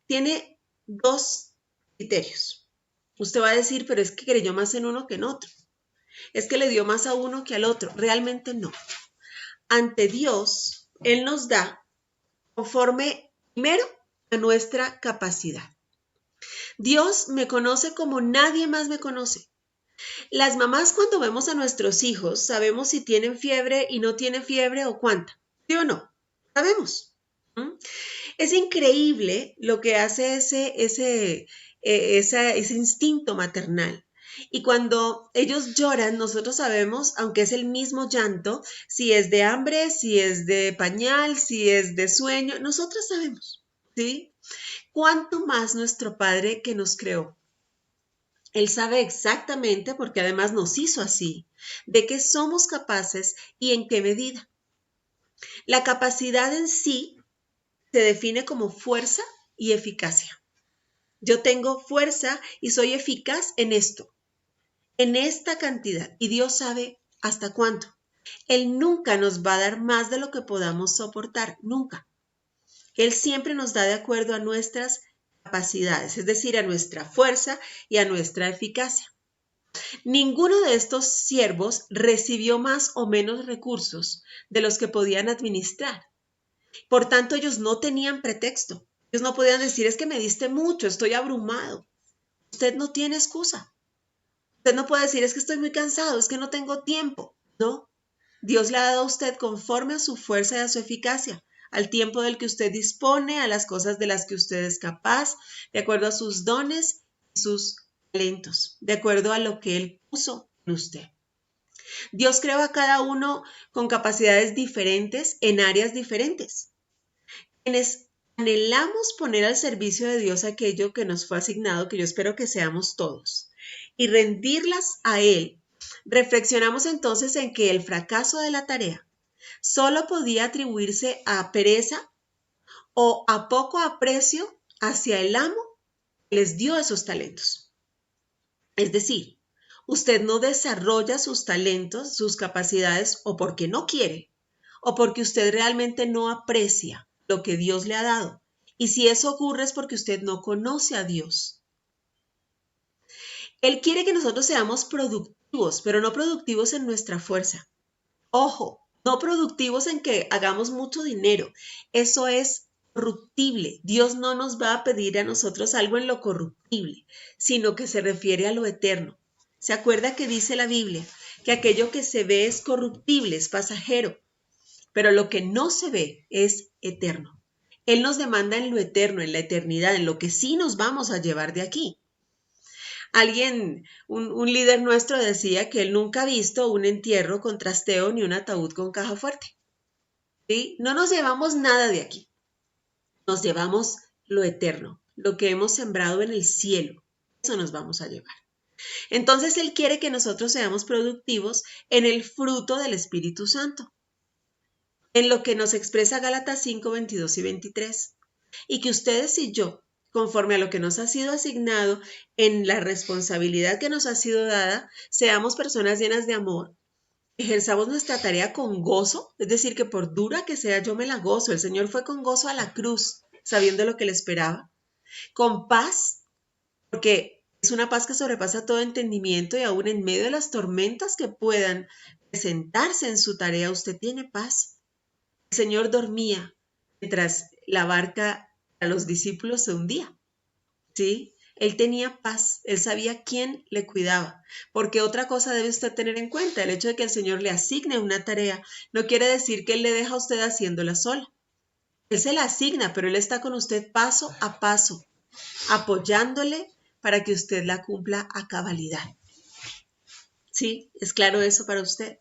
Tiene dos criterios. Usted va a decir, pero es que creyó más en uno que en otro. Es que le dio más a uno que al otro. Realmente no. Ante Dios, Él nos da conforme primero a nuestra capacidad. Dios me conoce como nadie más me conoce. Las mamás cuando vemos a nuestros hijos sabemos si tienen fiebre y no tienen fiebre o cuánta. ¿Sí o no? Sabemos. Es increíble lo que hace ese instinto maternal. Y cuando ellos lloran, nosotros sabemos, aunque es el mismo llanto, si es de hambre, si es de pañal, si es de sueño, nosotros sabemos, ¿sí? ¿Cuánto más nuestro Padre que nos creó? Él sabe exactamente, porque además nos hizo así, de qué somos capaces y en qué medida. La capacidad en sí se define como fuerza y eficacia. Yo tengo fuerza y soy eficaz en esto, en esta cantidad, y Dios sabe hasta cuánto. Él nunca nos va a dar más de lo que podamos soportar, nunca. Él siempre nos da de acuerdo a nuestras capacidades, es decir, a nuestra fuerza y a nuestra eficacia. Ninguno de estos siervos recibió más o menos recursos de los que podían administrar. Por tanto, ellos no tenían pretexto. Ellos no podían decir, es que me diste mucho, estoy abrumado. Usted no tiene excusa. Usted no puede decir, es que estoy muy cansado, es que no tengo tiempo. No, Dios le ha dado a usted conforme a su fuerza y a su eficacia, al tiempo del que usted dispone, a las cosas de las que usted es capaz, de acuerdo a sus dones y sus talentos, de acuerdo a lo que Él puso en usted. Dios creó a cada uno con capacidades diferentes en áreas diferentes. Quienes anhelamos poner al servicio de Dios aquello que nos fue asignado, que yo espero que seamos todos, y rendirlas a Él, reflexionamos entonces en que el fracaso de la tarea solo podía atribuirse a pereza o a poco aprecio hacia el amo que les dio esos talentos. Es decir, usted no desarrolla sus talentos, sus capacidades, o porque no quiere, o porque usted realmente no aprecia lo que Dios le ha dado. Y si eso ocurre es porque usted no conoce a Dios. Él quiere que nosotros seamos productivos, pero no productivos en nuestra fuerza. Ojo, no productivos en que hagamos mucho dinero. Eso es corruptible. Dios no nos va a pedir a nosotros algo en lo corruptible, sino que se refiere a lo eterno. ¿Se acuerda que dice la Biblia que aquello que se ve es corruptible, es pasajero, pero lo que no se ve es eterno? Él nos demanda en lo eterno, en la eternidad, en lo que sí nos vamos a llevar de aquí. Un líder nuestro decía que él nunca ha visto un entierro con trasteo ni un ataúd con caja fuerte. ¿Sí? No nos llevamos nada de aquí. Nos llevamos lo eterno, lo que hemos sembrado en el cielo. Eso nos vamos a llevar. Entonces Él quiere que nosotros seamos productivos en el fruto del Espíritu Santo, en lo que nos expresa Gálatas 5, 22 y 23. Y que ustedes y yo, conforme a lo que nos ha sido asignado, en la responsabilidad que nos ha sido dada, seamos personas llenas de amor, ejerzamos nuestra tarea con gozo, es decir, que por dura que sea, yo me la gozo. El Señor fue con gozo a la cruz, sabiendo lo que le esperaba. con paz, porque es una paz que sobrepasa todo entendimiento y aún en medio de las tormentas que puedan presentarse en su tarea, usted tiene paz. El Señor dormía mientras la barca a los discípulos se hundía, ¿sí? Él tenía paz, él sabía quién le cuidaba, porque otra cosa debe usted tener en cuenta, el hecho de que el Señor le asigne una tarea no quiere decir que Él le deja a usted haciéndola sola. Él se la asigna, pero Él está con usted paso a paso, apoyándole para que usted la cumpla a cabalidad. ¿Sí? ¿Es claro eso para usted?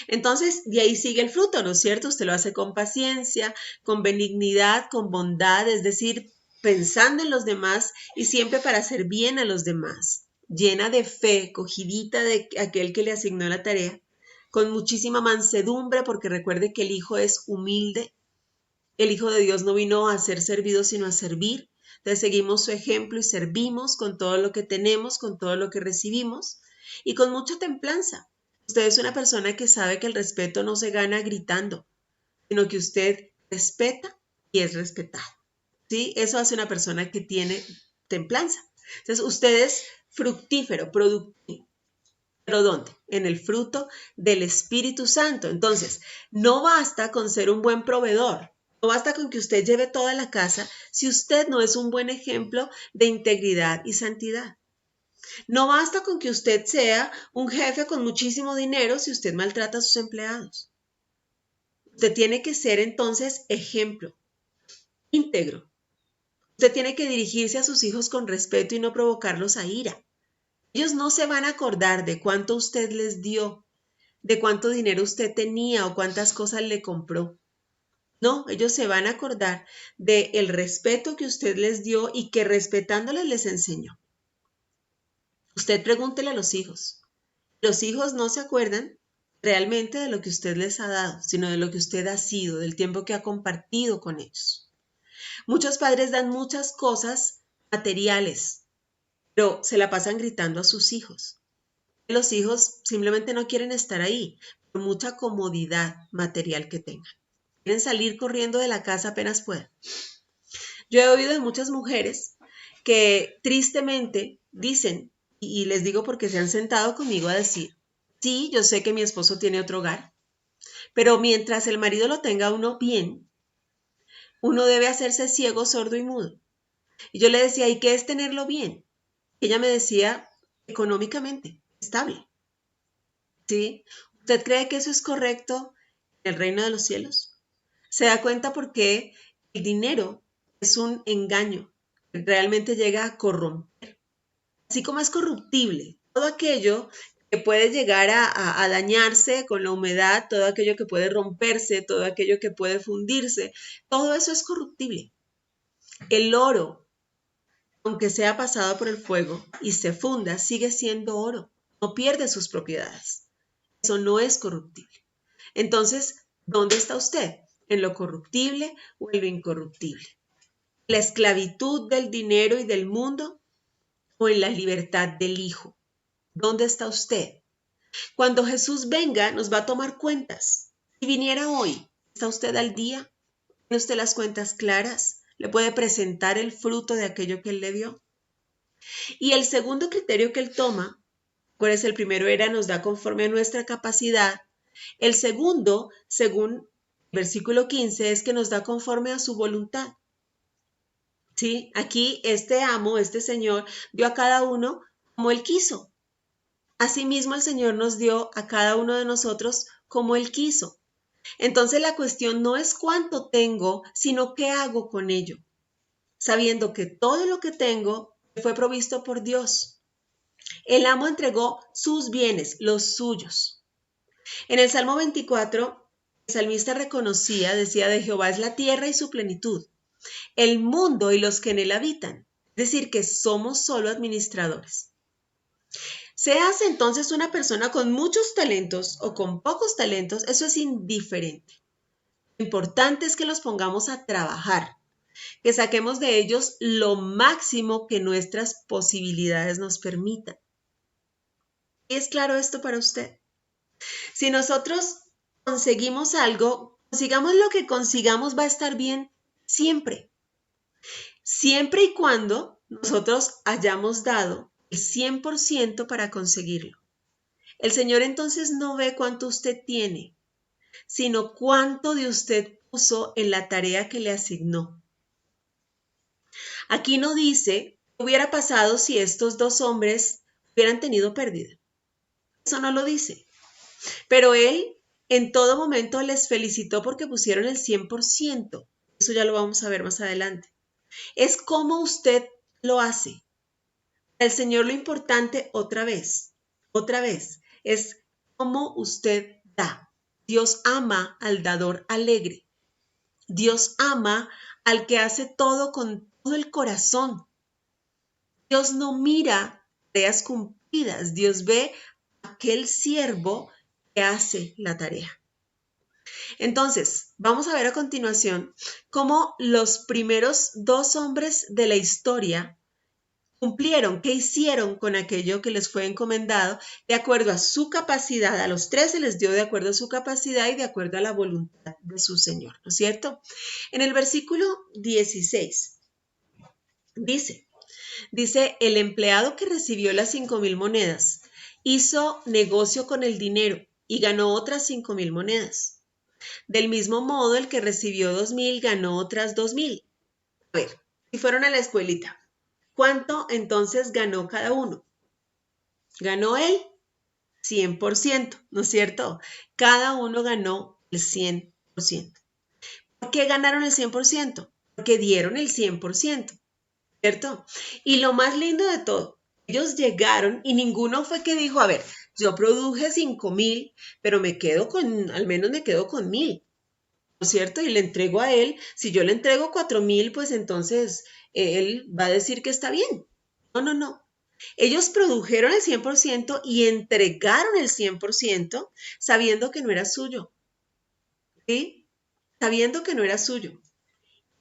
Entonces, de ahí sigue el fruto, ¿no es cierto? Usted lo hace con paciencia, con benignidad, con bondad, es decir, pensando en los demás y siempre para hacer bien a los demás, llena de fe, cogidita de aquel que le asignó la tarea, con muchísima mansedumbre, porque recuerde que el Hijo es humilde, el Hijo de Dios no vino a ser servido, sino a servir. Entonces seguimos su ejemplo y servimos con todo lo que tenemos, con todo lo que recibimos y con mucha templanza. Usted es una persona que sabe que el respeto no se gana gritando, sino que usted respeta y es respetado. ¿Sí? Eso hace una persona que tiene templanza. Entonces usted es fructífero, productivo. ¿Pero dónde? En el fruto del Espíritu Santo. Entonces, no basta con ser un buen proveedor. No basta con que usted lleve toda la casa si usted no es un buen ejemplo de integridad y santidad. No basta con que usted sea un jefe con muchísimo dinero si usted maltrata a sus empleados. Usted tiene que ser entonces ejemplo, íntegro. Usted tiene que dirigirse a sus hijos con respeto y no provocarlos a ira. Ellos no se van a acordar de cuánto usted les dio, de cuánto dinero usted tenía o cuántas cosas le compró. No, ellos se van a acordar del respeto que usted les dio y que respetándoles les enseñó. Usted pregúntele a los hijos. Los hijos no se acuerdan realmente de lo que usted les ha dado, sino de lo que usted ha sido, del tiempo que ha compartido con ellos. Muchos padres dan muchas cosas materiales, pero se la pasan gritando a sus hijos. Los hijos simplemente no quieren estar ahí, por mucha comodidad material que tengan. Quieren salir corriendo de la casa apenas puedan. Yo he oído de muchas mujeres que tristemente dicen, y les digo porque se han sentado conmigo a decir, sí, yo sé que mi esposo tiene otro hogar, pero mientras el marido lo tenga uno bien, uno debe hacerse ciego, sordo y mudo. Y yo le decía, ¿y qué es tenerlo bien? Ella me decía, económicamente, estable. ¿Sí? ¿Usted cree que eso es correcto en el reino de los cielos? ¿Se da cuenta por qué el dinero es un engaño? Realmente llega a corromper. Así como es corruptible, todo aquello que puede llegar a dañarse con la humedad, todo aquello que puede romperse, todo aquello que puede fundirse, todo eso es corruptible. El oro, aunque sea pasado por el fuego y se funda, sigue siendo oro, no pierde sus propiedades. Eso no es corruptible. Entonces, ¿dónde está usted? ¿En lo corruptible o en lo incorruptible? ¿La esclavitud del dinero y del mundo o en la libertad del Hijo? ¿Dónde está usted? Cuando Jesús venga, nos va a tomar cuentas. Si viniera hoy, ¿está usted al día? ¿Tiene usted las cuentas claras? ¿Le puede presentar el fruto de aquello que Él le dio? Y el segundo criterio que Él toma, pues el primero era nos da conforme a nuestra capacidad. El segundo, según versículo 15, es que nos da conforme a su voluntad. ¿Sí? Aquí este amo, este Señor, dio a cada uno como Él quiso. Asimismo, el Señor nos dio a cada uno de nosotros como Él quiso. Entonces la cuestión no es cuánto tengo, sino qué hago con ello, sabiendo que todo lo que tengo fue provisto por Dios. El amo entregó sus bienes, los suyos. En el Salmo 24, el salmista reconocía, decía, de Jehová es la tierra y su plenitud, el mundo y los que en él habitan. Es decir, que somos solo administradores. Seas entonces una persona con muchos talentos o con pocos talentos, eso es indiferente. Lo importante es que los pongamos a trabajar, que saquemos de ellos lo máximo que nuestras posibilidades nos permitan. ¿Es claro esto para usted? Si nosotros conseguimos algo, consigamos lo que consigamos, va a estar bien siempre. siempre y cuando nosotros hayamos dado el 100% para conseguirlo. El Señor entonces no ve cuánto usted tiene, sino cuánto de usted puso en la tarea que le asignó. Aquí no dice qué hubiera pasado si estos dos hombres hubieran tenido pérdida. Eso no lo dice. Pero Él en todo momento les felicitó porque pusieron el 100%. Eso ya lo vamos a ver más adelante. Es cómo usted lo hace. El Señor lo importante otra vez, es cómo usted da. Dios ama al dador alegre. Dios ama al que hace todo con todo el corazón. Dios no mira tareas cumplidas. Dios ve a aquel siervo que hace la tarea. Entonces, vamos a ver a continuación cómo los primeros dos hombres de la historia cumplieron, qué hicieron con aquello que les fue encomendado de acuerdo a su capacidad. A los tres se les dio de acuerdo a su capacidad y de acuerdo a la voluntad de su Señor, ¿no es cierto? En el versículo 16 dice, el empleado que recibió las 5,000 monedas hizo negocio con el dinero y ganó otras 5,000 monedas. Del mismo modo, el que recibió 2,000 ganó otras 2,000. A ver, si fueron a la escuelita, ¿cuánto entonces ganó cada uno? Ganó el 100%, ¿no es cierto? Cada uno ganó el 100%. ¿Por qué ganaron el 100%? Porque dieron el 100%, ¿cierto? Y lo más lindo de todo, ellos llegaron y ninguno fue que dijo, a ver, yo produje 5,000, pero al menos me quedo con 1,000. ¿No es cierto? Y le entrego a él, si yo le entrego 4,000, pues entonces él va a decir que está bien. No. Ellos produjeron el 100% y entregaron el 100% sabiendo que no era suyo. ¿Sí? Sabiendo que no era suyo.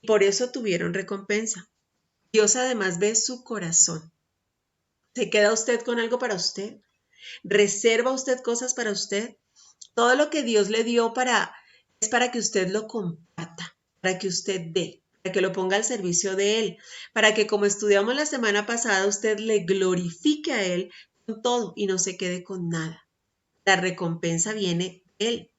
Por eso tuvieron recompensa. Dios además ve su corazón. ¿Se queda usted con algo para usted? ¿Reserva usted cosas para usted? Todo lo que Dios le dio es para que usted lo comparta, para que usted dé, para que lo ponga al servicio de Él, para que, como estudiamos la semana pasada, usted le glorifique a Él con todo y no se quede con nada. La recompensa viene de Él.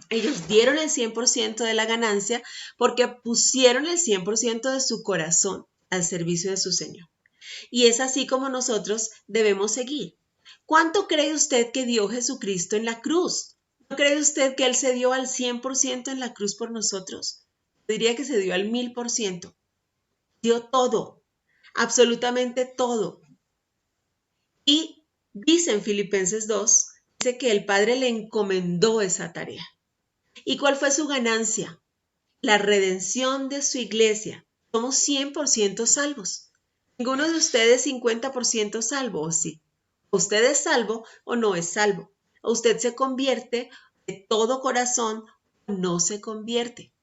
Ellos dieron el 100% de la ganancia porque pusieron el 100% de su corazón al servicio de su Señor. Y es así como nosotros debemos seguir. ¿Cuánto cree usted que dio Jesucristo en la cruz? ¿No cree usted que Él se dio al 100% en la cruz por nosotros? Yo diría que se dio al 1,000%. Dio todo, absolutamente todo. Y dice en Filipenses 2, dice que el Padre le encomendó esa tarea. ¿Y cuál fue su ganancia? La redención de su iglesia. Somos 100% salvos. Ninguno de ustedes es 50% salvo, ¿o sí? Usted es salvo o no es salvo. O usted se convierte de todo corazón o no se convierte.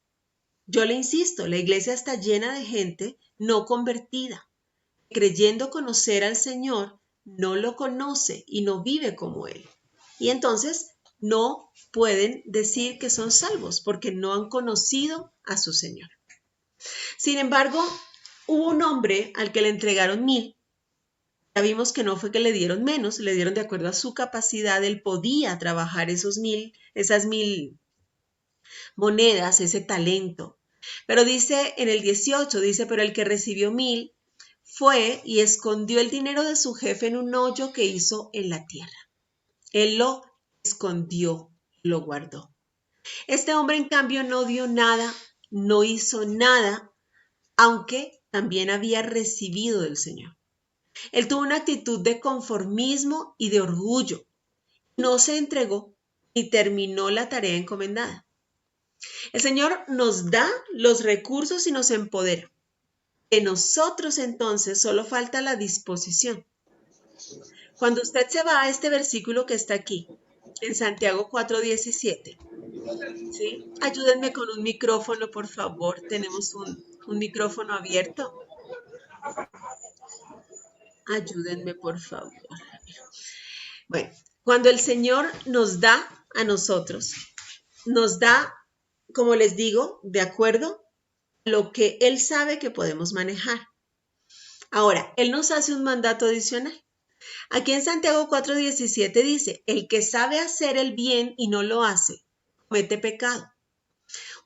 Yo le insisto, la iglesia está llena de gente no convertida, creyendo conocer al Señor, no lo conoce y no vive como Él. Y entonces no pueden decir que son salvos porque no han conocido a su Señor. Sin embargo, hubo un hombre al que le entregaron 1,000. Ya vimos que no fue que le dieron menos, le dieron de acuerdo a su capacidad. Él podía trabajar esas 1,000 monedas, ese talento. Pero dice en el 18, pero el que recibió 1,000 fue y escondió el dinero de su jefe en un hoyo que hizo en la tierra. Él lo escondió, lo guardó. Este hombre, en cambio, no dio nada, no hizo nada, aunque también había recibido del Señor. Él tuvo una actitud de conformismo y de orgullo. No se entregó y terminó la tarea encomendada. El Señor nos da los recursos y nos empodera. De nosotros entonces solo falta la disposición. Cuando usted se va a este versículo que está aquí, en Santiago 4:17, ¿sí? Ayúdenme con un micrófono, por favor. Tenemos un micrófono abierto. Ayúdenme, por favor. Bueno, cuando el Señor nos da a nosotros, nos da, como les digo, de acuerdo lo que Él sabe que podemos manejar. Ahora, Él nos hace un mandato adicional. Aquí en Santiago 4:17 dice, el que sabe hacer el bien y no lo hace, comete pecado.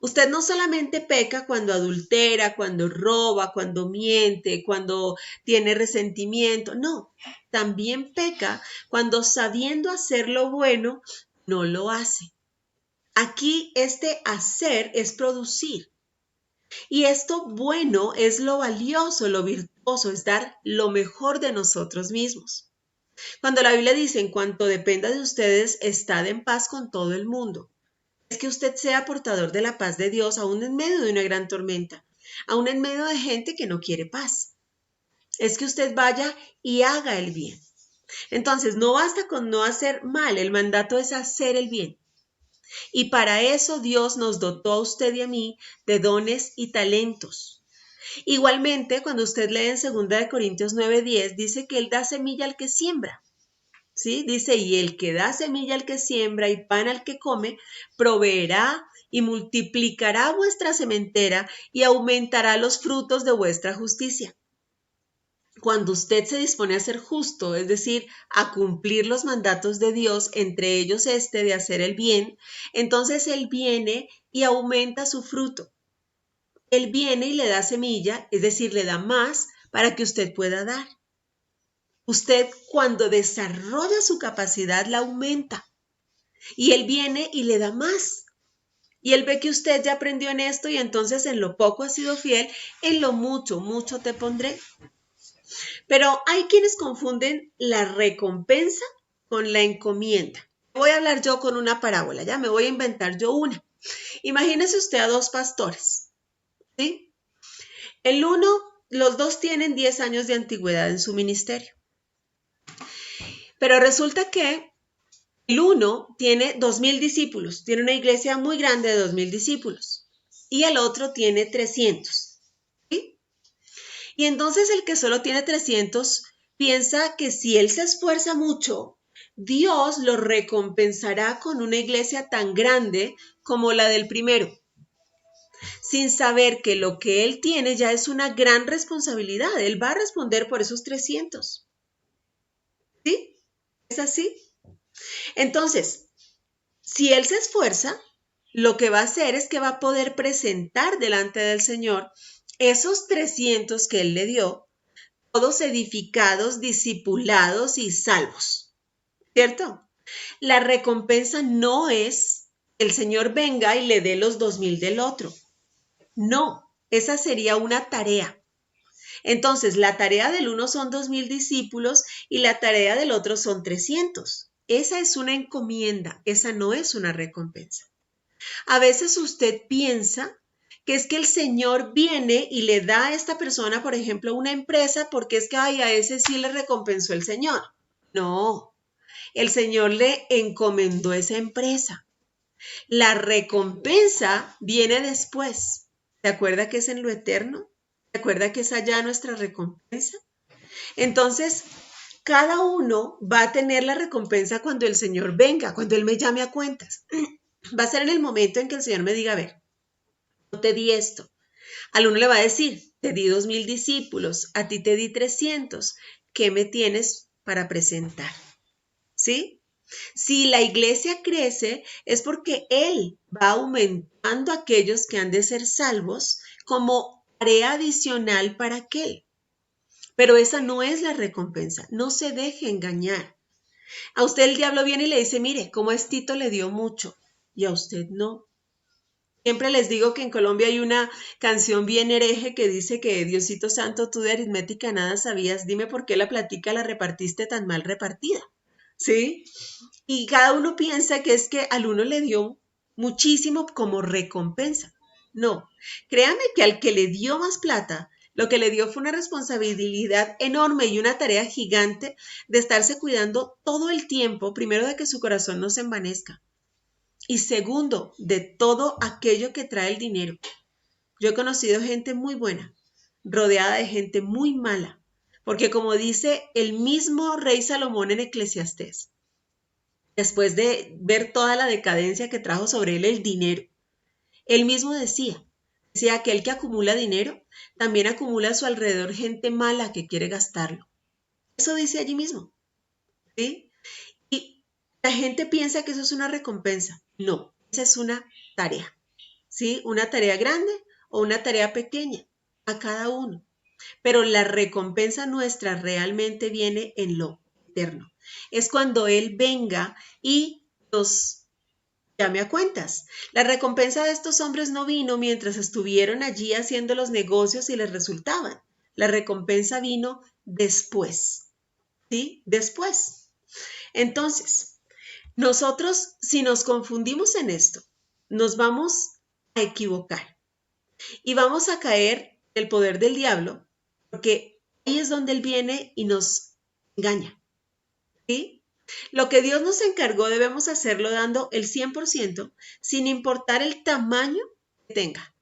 Usted no solamente peca cuando adultera, cuando roba, cuando miente, cuando tiene resentimiento, no, también peca cuando sabiendo hacer lo bueno, no lo hace. Aquí este hacer es producir. Y esto bueno es lo valioso, lo virtuoso, es dar lo mejor de nosotros mismos. Cuando la Biblia dice, en cuanto dependa de ustedes, estad en paz con todo el mundo. Es que usted sea portador de la paz de Dios, aún en medio de una gran tormenta, aún en medio de gente que no quiere paz. Es que usted vaya y haga el bien. Entonces, no basta con no hacer mal, el mandato es hacer el bien. Y para eso Dios nos dotó a usted y a mí de dones y talentos. Igualmente, cuando usted lee en 2 Corintios 9:10, dice que Él da semilla al que siembra. ¿Sí? Dice, y el que da semilla al que siembra y pan al que come, proveerá y multiplicará vuestra sementera y aumentará los frutos de vuestra justicia. Cuando usted se dispone a ser justo, es decir, a cumplir los mandatos de Dios, entre ellos este de hacer el bien, entonces Él viene y aumenta su fruto. Él viene y le da semilla, es decir, le da más para que usted pueda dar. Usted cuando desarrolla su capacidad la aumenta y Él viene y le da más. Y Él ve que usted ya aprendió en esto y entonces en lo poco ha sido fiel, en lo mucho, mucho te pondré. Pero hay quienes confunden la recompensa con la encomienda. Voy a hablar yo con una parábola, ya me voy a inventar yo una. Imagínese usted a dos pastores, ¿sí? Los dos tienen 10 años de antigüedad en su ministerio. Pero resulta que el uno tiene 2,000 discípulos, tiene una iglesia muy grande de 2,000 discípulos y el otro tiene 300. ¿Sí? Y entonces el que solo tiene 300 piensa que si él se esfuerza mucho, Dios lo recompensará con una iglesia tan grande como la del primero, sin saber que lo que él tiene ya es una gran responsabilidad. Él va a responder por esos 300. ¿Sí? ¿Es así? Entonces, si él se esfuerza, lo que va a hacer es que va a poder presentar delante del Señor esos 300 que Él le dio, todos edificados, discipulados y salvos, ¿cierto? La recompensa no es que el Señor venga y le dé los 2,000 del otro. No, esa sería una tarea. Entonces, la tarea del uno son 2,000 discípulos y la tarea del otro son 300. Esa es una encomienda, esa no es una recompensa. A veces usted piensa que es que el Señor viene y le da a esta persona, por ejemplo, una empresa porque es que ay, a ese sí le recompensó el Señor. No, el Señor le encomendó esa empresa. La recompensa viene después. ¿Se acuerda que es en lo eterno? ¿Se acuerda que es allá nuestra recompensa? Entonces, cada uno va a tener la recompensa cuando el Señor venga, cuando Él me llame a cuentas. Va a ser en el momento en que el Señor me diga, a ver, no te di esto. Al uno le va a decir, te di 2,000 discípulos, a ti te di 300. ¿Qué me tienes para presentar? ¿Sí? Si la iglesia crece es porque Él va aumentando a aquellos que han de ser salvos como tarea adicional para aquel. Pero esa no es la recompensa, no se deje engañar. A usted el diablo viene y le dice, mire, como a Tito le dio mucho y a usted no. Siempre les digo que en Colombia hay una canción bien hereje que dice que Diosito Santo, tú de aritmética nada sabías, dime por qué la platica la repartiste tan mal repartida, ¿sí? Y cada uno piensa que es que al uno le dio muchísimo como recompensa. No, créame que al que le dio más plata, lo que le dio fue una responsabilidad enorme y una tarea gigante de estarse cuidando todo el tiempo, primero de que su corazón no se envanezca y segundo, de todo aquello que trae el dinero. Yo he conocido gente muy buena, rodeada de gente muy mala, porque como dice el mismo rey Salomón en Eclesiastés, después de ver toda la decadencia que trajo sobre él el dinero, él mismo decía, Si aquel que acumula dinero, también acumula a su alrededor gente mala que quiere gastarlo. Eso dice allí mismo, ¿sí? Y la gente piensa que eso es una recompensa. No, esa es una tarea, ¿sí? Una tarea grande o una tarea pequeña a cada uno. Pero la recompensa nuestra realmente viene en lo eterno. Es cuando Él venga y nos llame a cuentas. La recompensa de estos hombres no vino mientras estuvieron allí haciendo los negocios y les resultaban. La recompensa vino después, ¿sí? Después. Entonces, nosotros, si nos confundimos en esto, nos vamos a equivocar y vamos a caer en el poder del diablo, porque ahí es donde él viene y nos engaña, ¿sí? Lo que Dios nos encargó debemos hacerlo dando el 100% sin importar el tamaño que tenga.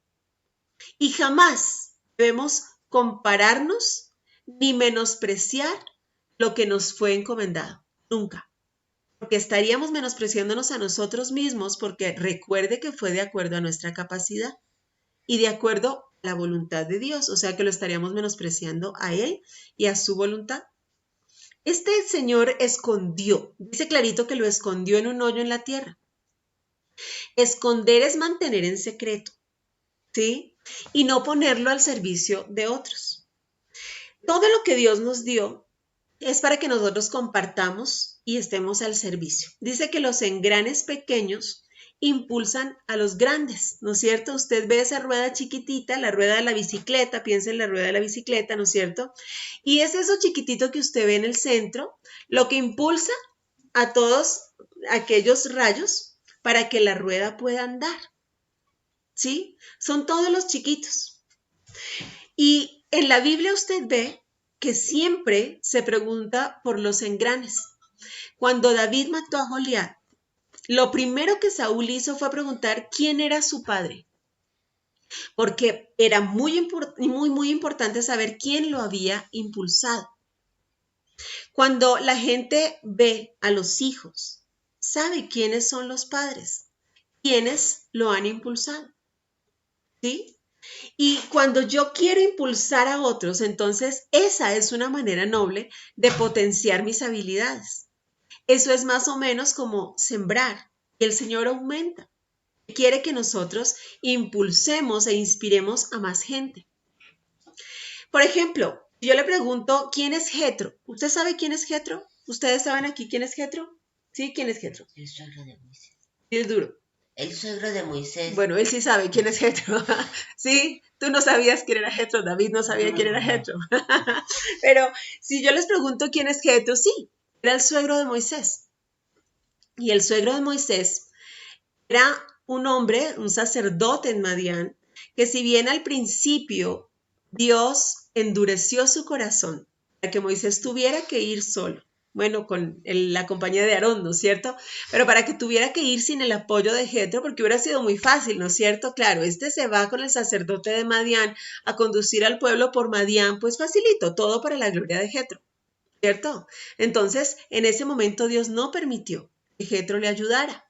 Y jamás debemos compararnos ni menospreciar lo que nos fue encomendado. Nunca. Porque estaríamos menospreciándonos a nosotros mismos, porque recuerde que fue de acuerdo a nuestra capacidad y de acuerdo a la voluntad de Dios. O sea que lo estaríamos menospreciando a Él y a su voluntad. Este Señor escondió, dice clarito que lo escondió en un hoyo en la tierra. Esconder es mantener en secreto, ¿sí? Y no ponerlo al servicio de otros. Todo lo que Dios nos dio es para que nosotros compartamos y estemos al servicio. Dice que los engranes pequeños impulsan a los grandes, ¿no es cierto? Usted ve esa rueda chiquitita, la rueda de la bicicleta, piensa en la rueda de la bicicleta, ¿no es cierto? Y es eso chiquitito que usted ve en el centro, lo que impulsa a todos aquellos rayos para que la rueda pueda andar, ¿sí? Son todos los chiquitos. Y en la Biblia usted ve que siempre se pregunta por los engranes. Cuando David mató a Goliat, lo primero que Saúl hizo fue preguntar quién era su padre, porque era muy importante saber quién lo había impulsado. Cuando la gente ve a los hijos, sabe quiénes son los padres, quiénes lo han impulsado, ¿sí? Y cuando yo quiero impulsar a otros, entonces esa es una manera noble de potenciar mis habilidades. Eso es más o menos como sembrar, y el Señor aumenta. Quiere que nosotros impulsemos e inspiremos a más gente. Por ejemplo, yo le pregunto, ¿quién es Jetro? ¿Usted sabe quién es Jetro? ¿Ustedes saben aquí quién es Jetro? ¿Sí? ¿Quién es Jetro? El suegro de Moisés. Sí, es duro. El suegro de Moisés. Bueno, él sí sabe quién es Jetro. Sí, tú no sabías quién era Jetro, David no sabía quién era Jetro. Pero si yo les pregunto quién es Jetro, sí, era el suegro de Moisés. Y el suegro de Moisés era un hombre, un sacerdote en Madián, que si bien al principio Dios endureció su corazón para que Moisés tuviera que ir solo, bueno, con la compañía de Aarón, ¿no es cierto? Pero para que tuviera que ir sin el apoyo de Jetro, porque hubiera sido muy fácil, ¿no es cierto? Claro, se va con el sacerdote de Madián a conducir al pueblo por Madián, pues facilito, todo para la gloria de Jetro, ¿cierto? Entonces, en ese momento Dios no permitió que Jetro le ayudara,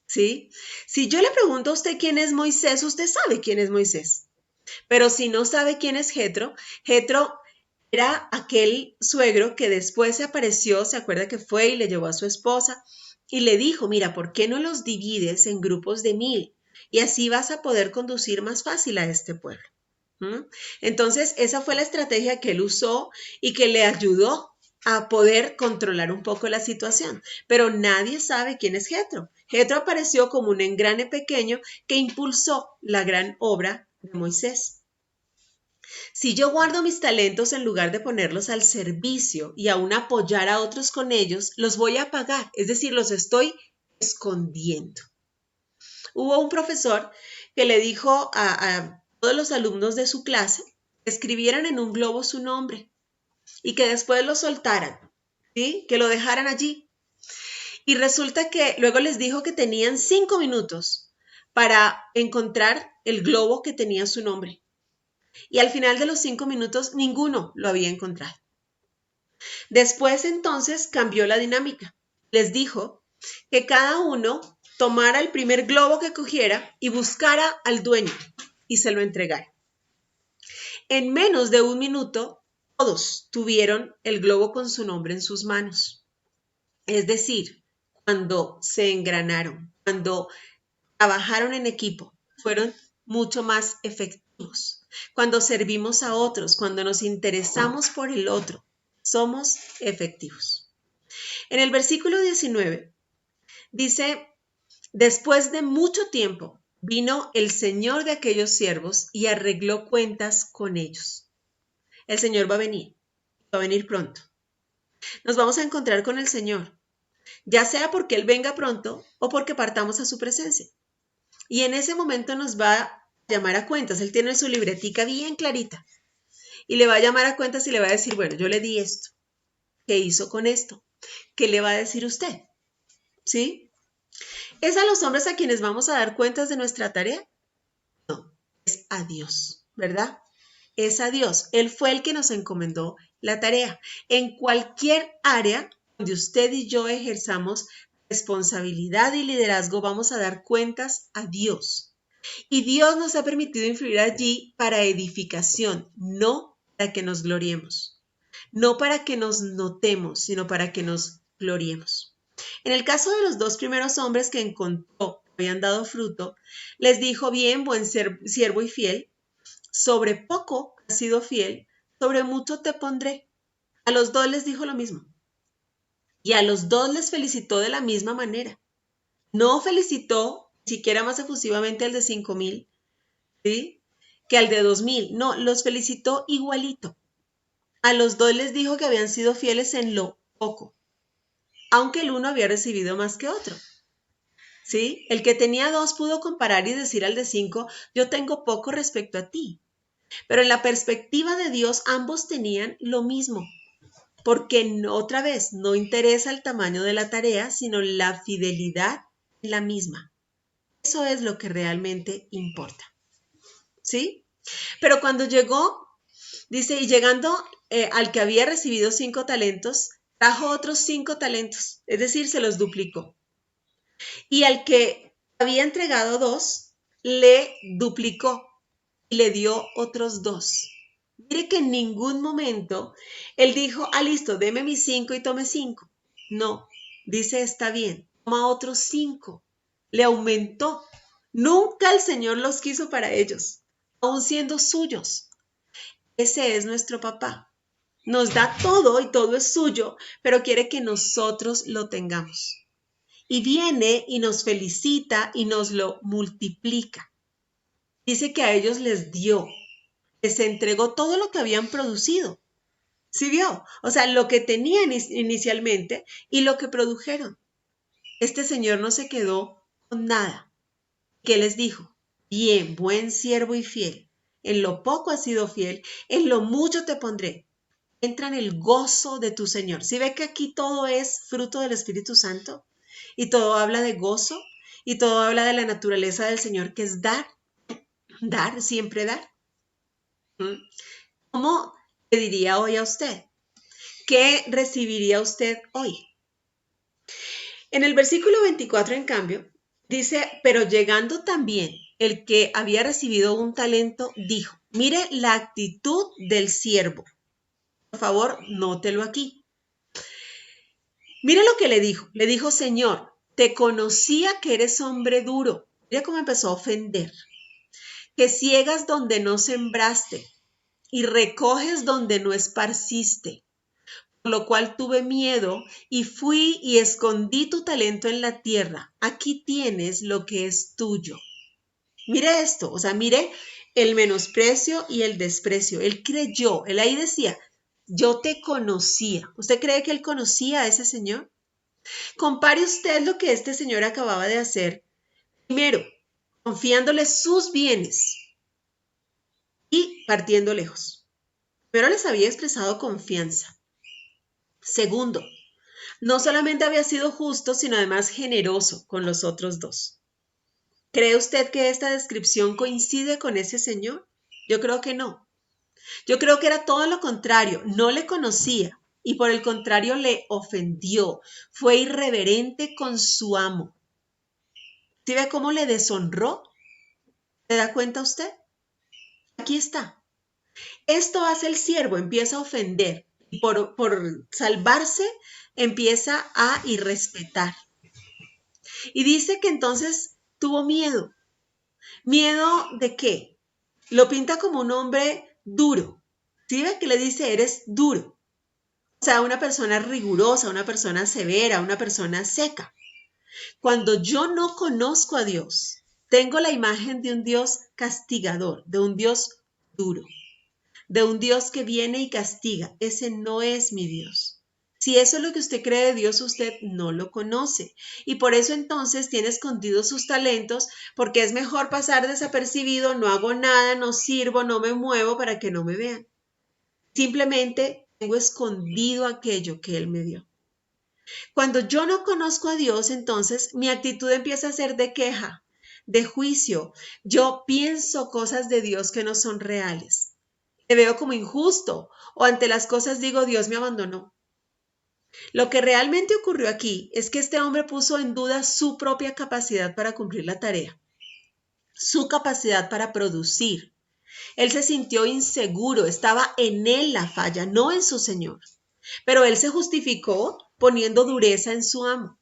¿sí? Si yo le pregunto a usted quién es Moisés, usted sabe quién es Moisés. Pero si no sabe quién es Jetro, Jetro era aquel suegro que después se apareció, se acuerda que fue y le llevó a su esposa y le dijo, mira, ¿por qué no los divides en grupos de 1000? Y así vas a poder conducir más fácil a este pueblo. Entonces, esa fue la estrategia que él usó y que le ayudó a poder controlar un poco la situación. Pero nadie sabe quién es Jetro. Jetro apareció como un engrane pequeño que impulsó la gran obra de Moisés. Si yo guardo mis talentos en lugar de ponerlos al servicio y aún apoyar a otros con ellos, los voy a apagar, es decir, los estoy escondiendo. Hubo un profesor que le dijo a todos los alumnos de su clase que escribieran en un globo su nombre y que después lo soltaran, ¿sí? Que lo dejaran allí. Y resulta que luego les dijo que tenían 5 minutos para encontrar el globo que tenía su nombre. Y al final de los 5 minutos, ninguno lo había encontrado. Después, entonces, cambió la dinámica. Les dijo que cada uno tomara el primer globo que cogiera y buscara al dueño. y se lo entregaron. En menos de un minuto, todos tuvieron el globo con su nombre en sus manos. Es decir, cuando se engranaron, cuando trabajaron en equipo, fueron mucho más efectivos. Cuando servimos a otros, cuando nos interesamos por el otro, somos efectivos. En el versículo 19 dice, después de mucho tiempo, vino el señor de aquellos siervos y arregló cuentas con ellos. El Señor va a venir pronto. Nos vamos a encontrar con el Señor, ya sea porque Él venga pronto o porque partamos a su presencia. Y en ese momento nos va a llamar a cuentas. Él tiene su libretica bien clarita y le va a llamar a cuentas y le va a decir, bueno, yo le di esto, ¿qué hizo con esto? ¿Qué le va a decir usted? ¿Sí? ¿Es a los hombres a quienes vamos a dar cuentas de nuestra tarea? No, es a Dios, ¿verdad? Es a Dios. Él fue el que nos encomendó la tarea. En cualquier área donde usted y yo ejerzamos responsabilidad y liderazgo, vamos a dar cuentas a Dios. Y Dios nos ha permitido influir allí para edificación, no para que nos gloriemos, no para que nos notemos, sino para que nos gloriemos. En el caso de los dos primeros hombres que encontró que habían dado fruto, les dijo, bien, buen siervo y fiel, sobre poco has sido fiel, sobre mucho te pondré. A los dos les dijo lo mismo. Y a los dos les felicitó de la misma manera. No felicitó ni siquiera más efusivamente al de 5,000, ¿sí?, que al de 2,000. No, los felicitó igualito. A los dos les dijo que habían sido fieles en lo poco, aunque el uno había recibido más que otro. ¿Sí? El que tenía 2 pudo comparar y decir al de 5, yo tengo poco respecto a ti. Pero en la perspectiva de Dios, ambos tenían lo mismo. Porque otra vez, no interesa el tamaño de la tarea, sino la fidelidad en la misma. Eso es lo que realmente importa. ¿Sí? Pero cuando llegó, dice, y llegando al que había recibido 5 talentos, trajo otros 5 talentos, es decir, se los duplicó. Y al que había entregado 2, le duplicó y le dio otros 2. Mire que en ningún momento él dijo, listo, deme mis 5 y tome 5. No, dice, está bien, toma otros 5. Le aumentó. Nunca el Señor los quiso para ellos, aun siendo suyos. Ese es nuestro papá. Nos da todo y todo es suyo, pero quiere que nosotros lo tengamos. Y viene y nos felicita y nos lo multiplica. Dice que a ellos les dio, les entregó todo lo que habían producido. ¿Sí vio? O sea, lo que tenían inicialmente y lo que produjeron. Este señor no se quedó con nada. ¿Qué les dijo? Bien, buen siervo y fiel. En lo poco has sido fiel, en lo mucho te pondré. Entra en el gozo de tu Señor. ¿Sí ve que aquí todo es fruto del Espíritu Santo? Y todo habla de gozo y todo habla de la naturaleza del Señor, que es dar, siempre dar. ¿Cómo le diría hoy a usted? ¿Qué recibiría usted hoy? En el versículo 24, en cambio, dice, pero llegando también el que había recibido un talento, dijo, mire la actitud del siervo. Por favor, nótelo aquí. Mire lo que le dijo. Le dijo, Señor, te conocía que eres hombre duro. Mira cómo empezó a ofender. Que ciegas donde no sembraste y recoges donde no esparciste. Por lo cual tuve miedo y fui y escondí tu talento en la tierra. Aquí tienes lo que es tuyo. Mire esto, o sea, mire el menosprecio y el desprecio. Él creyó, él ahí decía, yo te conocía. ¿Usted cree que él conocía a ese señor? Compare usted lo que este señor acababa de hacer. Primero, confiándole sus bienes y partiendo lejos. Primero les había expresado confianza. Segundo, no solamente había sido justo, sino además generoso con los otros 2. ¿Cree usted que esta descripción coincide con ese señor? Yo creo que no. Yo creo que era todo lo contrario. No le conocía y por el contrario le ofendió. Fue irreverente con su amo. ¿Sí ve cómo le deshonró? ¿Se da cuenta usted? Aquí está. Esto hace el siervo, empieza a ofender. Y por salvarse, empieza a irrespetar. Y dice que entonces tuvo miedo. ¿Miedo de qué? Lo pinta como un hombre duro. ¿Sí ve que le dice, eres duro? O sea, una persona rigurosa, una persona severa, una persona seca. Cuando yo no conozco a Dios, tengo la imagen de un Dios castigador, de un Dios duro, de un Dios que viene y castiga. Ese no es mi Dios. Si eso es lo que usted cree de Dios, usted no lo conoce. Y por eso entonces tiene escondidos sus talentos, porque es mejor pasar desapercibido, no hago nada, no sirvo, no me muevo para que no me vean. Simplemente tengo escondido aquello que Él me dio. Cuando yo no conozco a Dios, entonces mi actitud empieza a ser de queja, de juicio. Yo pienso cosas de Dios que no son reales. Le veo como injusto o ante las cosas digo, Dios me abandonó. Lo que realmente ocurrió aquí es que este hombre puso en duda su propia capacidad para cumplir la tarea, su capacidad para producir. Él se sintió inseguro, estaba en él la falla, no en su Señor. Pero él se justificó poniendo dureza en su amo.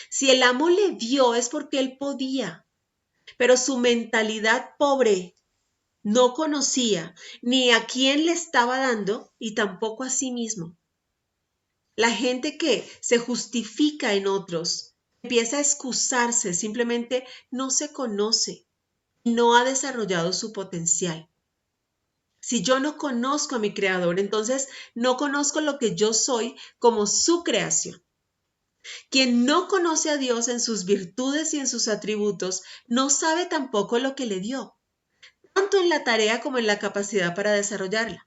Si el amo le dio es porque él podía, pero su mentalidad pobre no conocía ni a quién le estaba dando y tampoco a sí mismo. La gente que se justifica en otros empieza a excusarse, simplemente no se conoce, no ha desarrollado su potencial. Si yo no conozco a mi Creador, entonces no conozco lo que yo soy como su creación. Quien no conoce a Dios en sus virtudes y en sus atributos, no sabe tampoco lo que le dio, tanto en la tarea como en la capacidad para desarrollarla.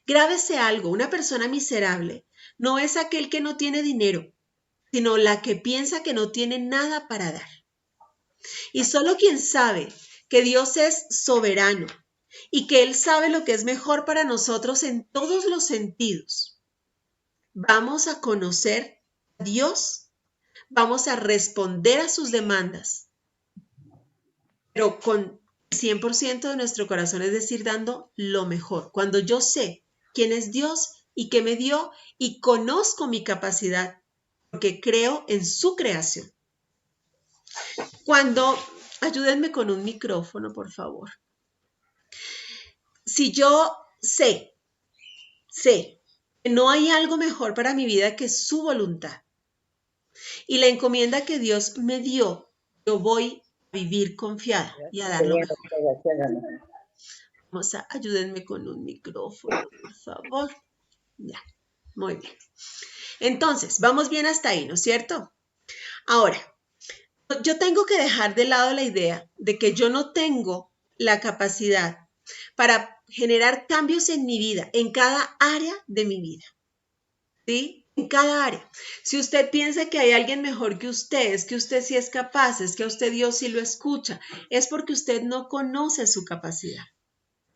Grábese algo, una persona miserable no es aquel que no tiene dinero, sino la que piensa que no tiene nada para dar. Y solo quien sabe que Dios es soberano y que Él sabe lo que es mejor para nosotros en todos los sentidos, vamos a conocer a Dios, vamos a responder a sus demandas, pero con 100% de nuestro corazón, es decir, dando lo mejor. Cuando yo sé quién es Dios y qué me dio y conozco mi capacidad, porque creo en su creación. Ayúdenme con un micrófono, por favor. Si yo sé que no hay algo mejor para mi vida que su voluntad y la encomienda que Dios me dio, yo voy a vivir confiada y a dar lo mejor. Ayúdenme con un micrófono, por favor. Ya, muy bien. Entonces, vamos bien hasta ahí, ¿no es cierto? Ahora, yo tengo que dejar de lado la idea de que yo no tengo la capacidad para generar cambios en mi vida, en cada área de mi vida. ¿Sí? En cada área. Si usted piensa que hay alguien mejor que usted, es que usted sí es capaz, es que a usted Dios sí lo escucha, es porque usted no conoce su capacidad.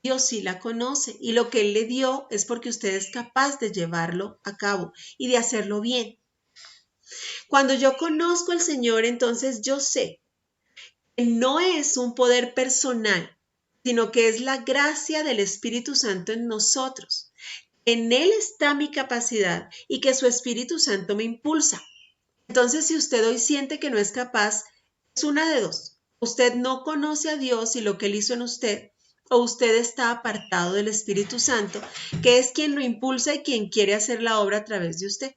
Dios sí la conoce y lo que Él le dio es porque usted es capaz de llevarlo a cabo y de hacerlo bien. Cuando yo conozco al Señor, entonces yo sé que no es un poder personal, sino que es la gracia del Espíritu Santo en nosotros. En Él está mi capacidad y que su Espíritu Santo me impulsa. Entonces, si usted hoy siente que no es capaz, es una de dos. Usted no conoce a Dios y lo que Él hizo en usted, o usted está apartado del Espíritu Santo, que es quien lo impulsa y quien quiere hacer la obra a través de usted.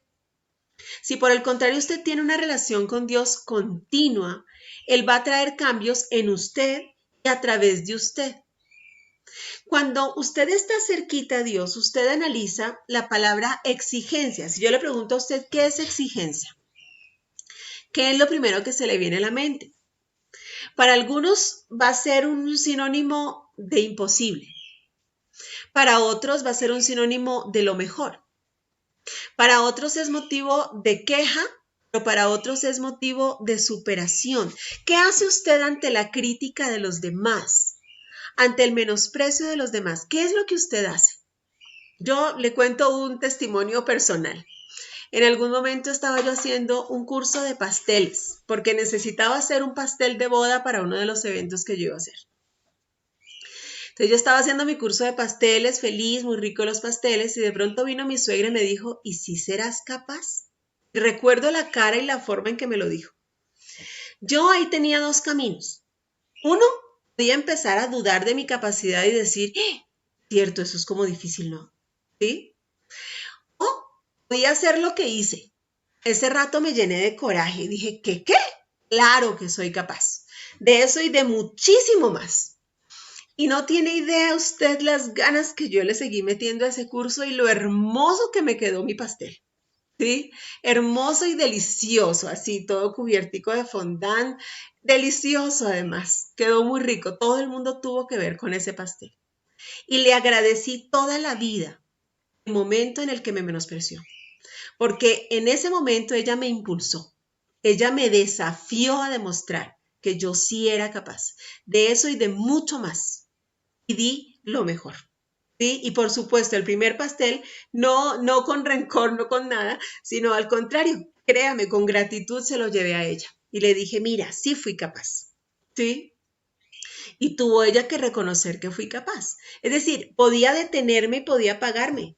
Si por el contrario usted tiene una relación con Dios continua, Él va a traer cambios en usted y a través de usted. Cuando usted está cerquita a Dios, usted analiza la palabra exigencia. Si yo le pregunto a usted, ¿qué es exigencia? ¿Qué es lo primero que se le viene a la mente? Para algunos va a ser un sinónimo de imposible. Para otros va a ser un sinónimo de lo mejor. Para otros es motivo de queja, pero para otros es motivo de superación. ¿Qué hace usted ante la crítica de los demás? Ante el menosprecio de los demás. ¿Qué es lo que usted hace? Yo le cuento un testimonio personal. En algún momento estaba yo haciendo un curso de pasteles porque necesitaba hacer un pastel de boda para uno de los eventos que yo iba a hacer. Entonces yo estaba haciendo mi curso de pasteles, feliz, muy rico los pasteles, y de pronto vino mi suegra y me dijo, ¿y si serás capaz? Y recuerdo la cara y la forma en que me lo dijo. Yo ahí tenía dos caminos. Uno, podía empezar a dudar de mi capacidad y decir, cierto, eso es como difícil, ¿no? ¿Sí? O podía hacer lo que hice. Ese rato me llené de coraje y dije, ¿qué? Claro que soy capaz. De eso y de muchísimo más. Y no tiene idea usted las ganas que yo le seguí metiendo a ese curso y lo hermoso que me quedó mi pastel. ¿Sí? Hermoso y delicioso, así todo cubiertico de fondant, delicioso además, quedó muy rico, todo el mundo tuvo que ver con ese pastel. Y le agradecí toda la vida el momento en el que me menospreció, porque en ese momento ella me impulsó, ella me desafió a demostrar que yo sí era capaz de eso y de mucho más, y di lo mejor. ¿Sí? Y por supuesto, el primer pastel, no con rencor, no con nada, sino al contrario, créame, con gratitud se lo llevé a ella. Y le dije, mira, sí fui capaz. ¿Sí? Y tuvo ella que reconocer que fui capaz. Es decir, podía detenerme y podía pagarme.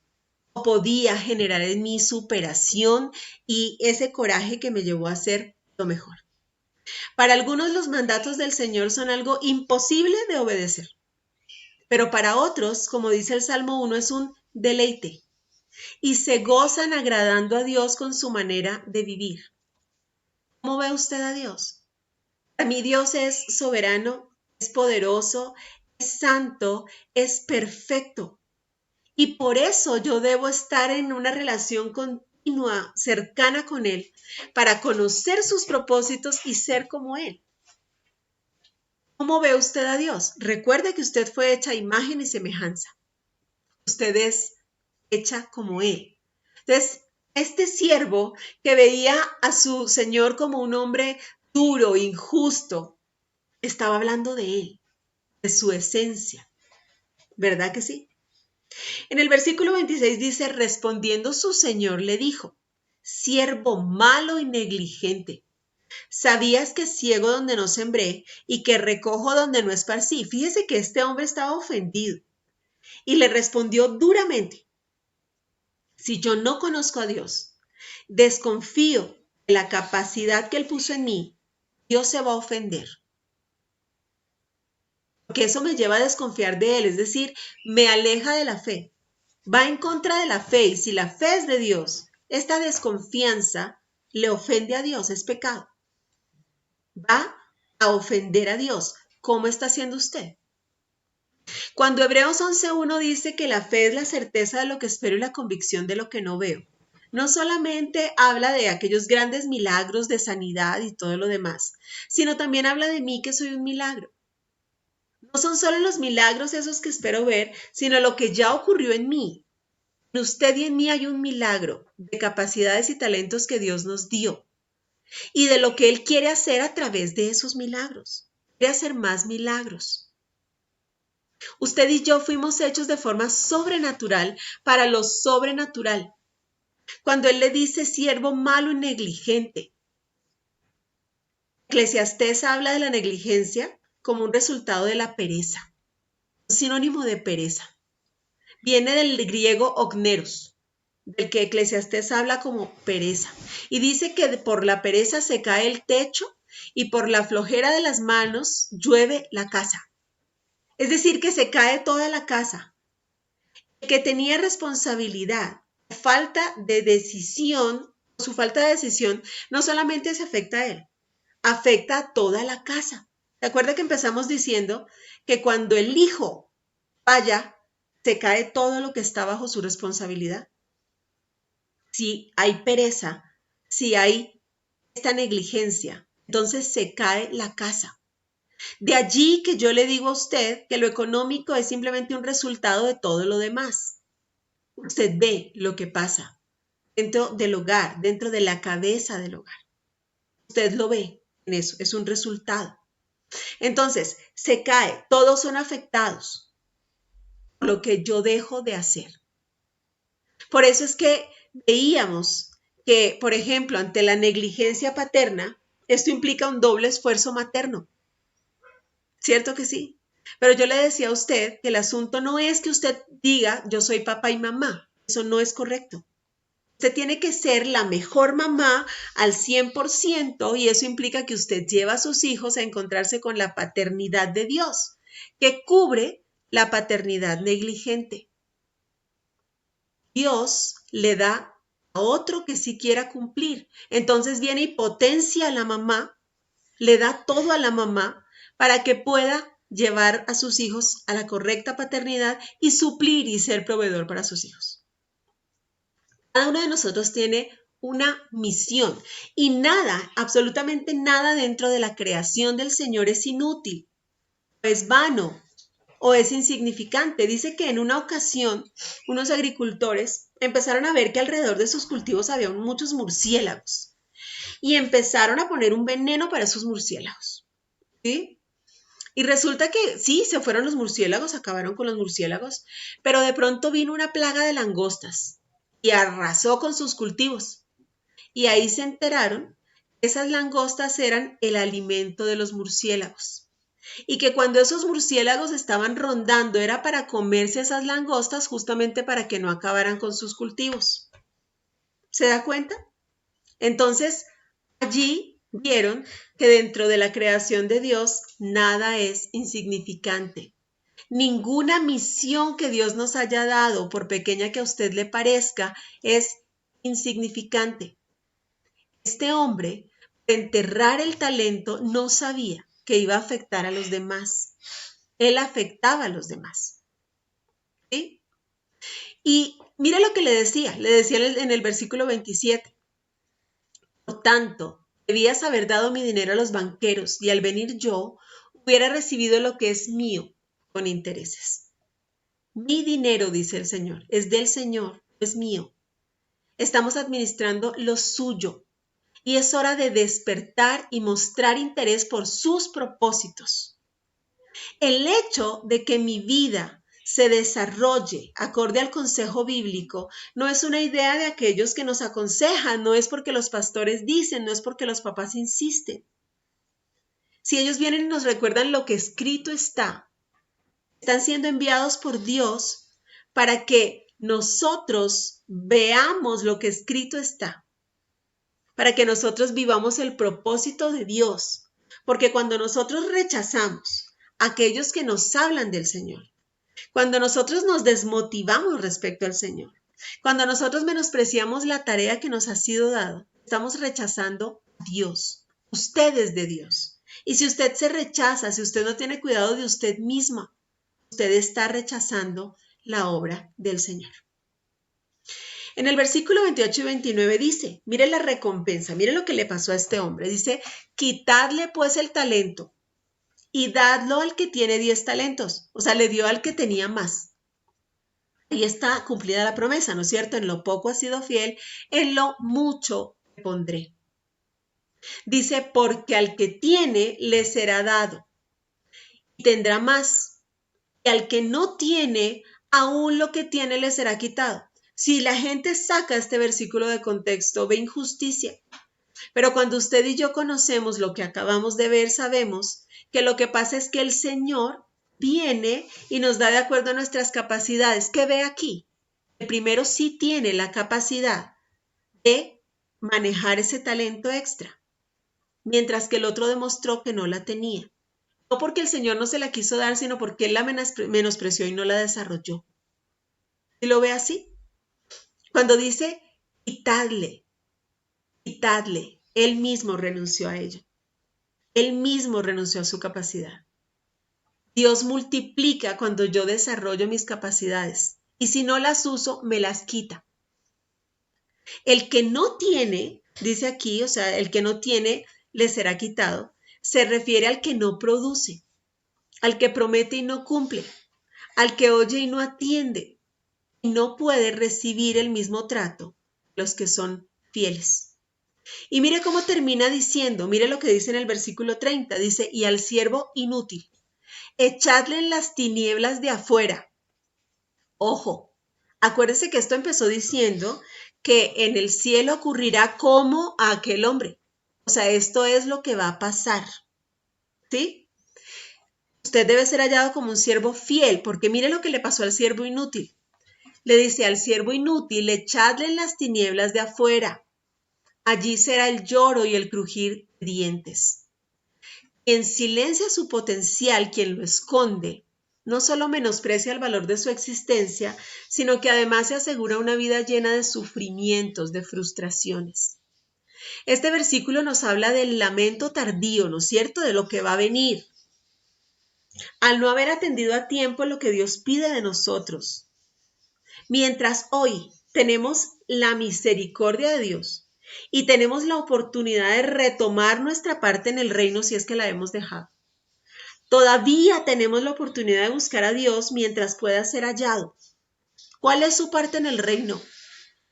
O podía generar en mí superación y ese coraje que me llevó a hacer lo mejor. Para algunos los mandatos del Señor son algo imposible de obedecer. Pero para otros, como dice el Salmo 1, es un deleite y se gozan agradando a Dios con su manera de vivir. ¿Cómo ve usted a Dios? Para mí Dios es soberano, es poderoso, es santo, es perfecto. Y por eso yo debo estar en una relación continua, cercana con Él, para conocer sus propósitos y ser como Él. ¿Cómo ve usted a Dios? Recuerde que usted fue hecha a imagen y semejanza. Usted es hecha como Él. Entonces, este siervo que veía a su señor como un hombre duro, injusto, estaba hablando de Él, de su esencia. ¿Verdad que sí? En el versículo 26 dice, respondiendo su señor le dijo, siervo malo y negligente. ¿Sabías que ciego donde no sembré y que recojo donde no esparcí? Fíjese que este hombre estaba ofendido y le respondió duramente, si yo no conozco a Dios, desconfío de la capacidad que Él puso en mí, Dios se va a ofender. Porque eso me lleva a desconfiar de Él, es decir, me aleja de la fe. Va en contra de la fe y si la fe es de Dios, esta desconfianza le ofende a Dios, es pecado. Va a ofender a Dios. ¿Cómo está haciendo usted? Cuando Hebreos 11:1 dice que la fe es la certeza de lo que espero y la convicción de lo que no veo, no solamente habla de aquellos grandes milagros de sanidad y todo lo demás, sino también habla de mí que soy un milagro. No son solo los milagros esos que espero ver, sino lo que ya ocurrió en mí. En usted y en mí hay un milagro de capacidades y talentos que Dios nos dio y de lo que Él quiere hacer a través de esos milagros. Quiere hacer más milagros. Usted y yo fuimos hechos de forma sobrenatural para lo sobrenatural. Cuando Él le dice siervo malo y negligente, Eclesiastés habla de la negligencia como un resultado de la pereza, un sinónimo de pereza. Viene del griego ogneros, del que Eclesiastés habla como pereza. Y dice que por la pereza se cae el techo y por la flojera de las manos llueve la casa. Es decir, que se cae toda la casa. El que tenía responsabilidad, falta de decisión, su falta de decisión no solamente se afecta a él, afecta a toda la casa. ¿Se acuerda que empezamos diciendo que cuando el hijo falla, se cae todo lo que está bajo su responsabilidad? Si hay pereza, si hay esta negligencia, entonces se cae la casa. De allí que yo le digo a usted que lo económico es simplemente un resultado de todo lo demás. Usted ve lo que pasa dentro del hogar, dentro de la cabeza del hogar. Usted lo ve en eso, es un resultado. Entonces, se cae, todos son afectados por lo que yo dejo de hacer. Por eso es que veíamos que, por ejemplo, ante la negligencia paterna, esto implica un doble esfuerzo materno. ¿Cierto que sí? Pero yo le decía a usted que el asunto no es que usted diga yo soy papá y mamá. Eso no es correcto. Usted tiene que ser la mejor mamá al 100% y eso implica que usted lleva a sus hijos a encontrarse con la paternidad de Dios, que cubre la paternidad negligente. Dios le da a otro que sí quiera cumplir. Entonces viene y potencia a la mamá, le da todo a la mamá para que pueda llevar a sus hijos a la correcta paternidad y suplir y ser proveedor para sus hijos. Cada uno de nosotros tiene una misión y nada, absolutamente nada dentro de la creación del Señor es inútil, es vano o es insignificante. Dice que en una ocasión unos agricultores empezaron a ver que alrededor de sus cultivos había muchos murciélagos y empezaron a poner un veneno para esos murciélagos, ¿sí? Y resulta que sí, se fueron los murciélagos, acabaron con los murciélagos, pero de pronto vino una plaga de langostas y arrasó con sus cultivos. Y ahí se enteraron que esas langostas eran el alimento de los murciélagos. Y que cuando esos murciélagos estaban rondando era para comerse esas langostas justamente para que no acabaran con sus cultivos. ¿Se da cuenta? Entonces, allí vieron que dentro de la creación de Dios nada es insignificante. Ninguna misión que Dios nos haya dado, por pequeña que a usted le parezca, es insignificante. Este hombre, por enterrar el talento, no sabía que iba a afectar a los demás. Él afectaba a los demás. ¿Sí? Y mire lo que le decía en el versículo 27. Por tanto, debías haber dado mi dinero a los banqueros y al venir yo hubiera recibido lo que es mío con intereses. Mi dinero, dice el Señor, es del Señor, es mío. Estamos administrando lo suyo y es hora de despertar y mostrar interés por sus propósitos. El hecho de que mi vida se desarrolle acorde al consejo bíblico no es una idea de aquellos que nos aconsejan, no es porque los pastores dicen, no es porque los papás insisten. Si ellos vienen y nos recuerdan lo que escrito está, están siendo enviados por Dios para que nosotros veamos lo que escrito está, para que nosotros vivamos el propósito de Dios, porque cuando nosotros rechazamos a aquellos que nos hablan del Señor, cuando nosotros nos desmotivamos respecto al Señor, cuando nosotros menospreciamos la tarea que nos ha sido dada, estamos rechazando a Dios. Usted es de Dios. Y si usted se rechaza, si usted no tiene cuidado de usted misma, usted está rechazando la obra del Señor. En el versículo 28 y 29 dice, mire la recompensa, mire lo que le pasó a este hombre. Dice, quitadle pues el talento y dadlo al que tiene 10 talentos. O sea, le dio al que tenía más. Ahí está cumplida la promesa, ¿no es cierto? En lo poco has sido fiel, en lo mucho te pondré. Dice, porque al que tiene le será dado y tendrá más. Y al que no tiene, aún lo que tiene le será quitado. Si la gente saca este versículo de contexto, ve injusticia. Pero cuando usted y yo conocemos lo que acabamos de ver, sabemos que lo que pasa es que el Señor viene y nos da de acuerdo a nuestras capacidades. ¿Qué ve aquí? El primero sí tiene la capacidad de manejar ese talento extra, mientras que el otro demostró que no la tenía. No porque el Señor no se la quiso dar, sino porque Él la menospreció y no la desarrolló. ¿Sí lo ve así? Cuando dice, quitadle, Él mismo renunció a ello. Él mismo renunció a su capacidad. Dios multiplica cuando yo desarrollo mis capacidades y si no las uso, me las quita. El que no tiene, dice aquí, o sea, el que no tiene le será quitado, se refiere al que no produce, al que promete y no cumple, al que oye y no atiende y no puede recibir el mismo trato los que son fieles. Y mire cómo termina diciendo, mire lo que dice en el versículo 30, dice, y al siervo inútil, echadle en las tinieblas de afuera. Ojo, acuérdese que esto empezó diciendo que en el cielo ocurrirá como a aquel hombre. O sea, esto es lo que va a pasar. ¿Sí? Usted debe ser hallado como un siervo fiel, porque mire lo que le pasó al siervo inútil. Le dice al siervo inútil, echadle en las tinieblas de afuera. Allí será el lloro y el crujir de dientes. Quien silencia su potencial, quien lo esconde, no solo menosprecia el valor de su existencia, sino que además se asegura una vida llena de sufrimientos, de frustraciones. Este versículo nos habla del lamento tardío, ¿no es cierto?, de lo que va a venir. Al no haber atendido a tiempo lo que Dios pide de nosotros. Mientras hoy tenemos la misericordia de Dios y tenemos la oportunidad de retomar nuestra parte en el reino si es que la hemos dejado. Todavía tenemos la oportunidad de buscar a Dios mientras pueda ser hallado. ¿Cuál es su parte en el reino?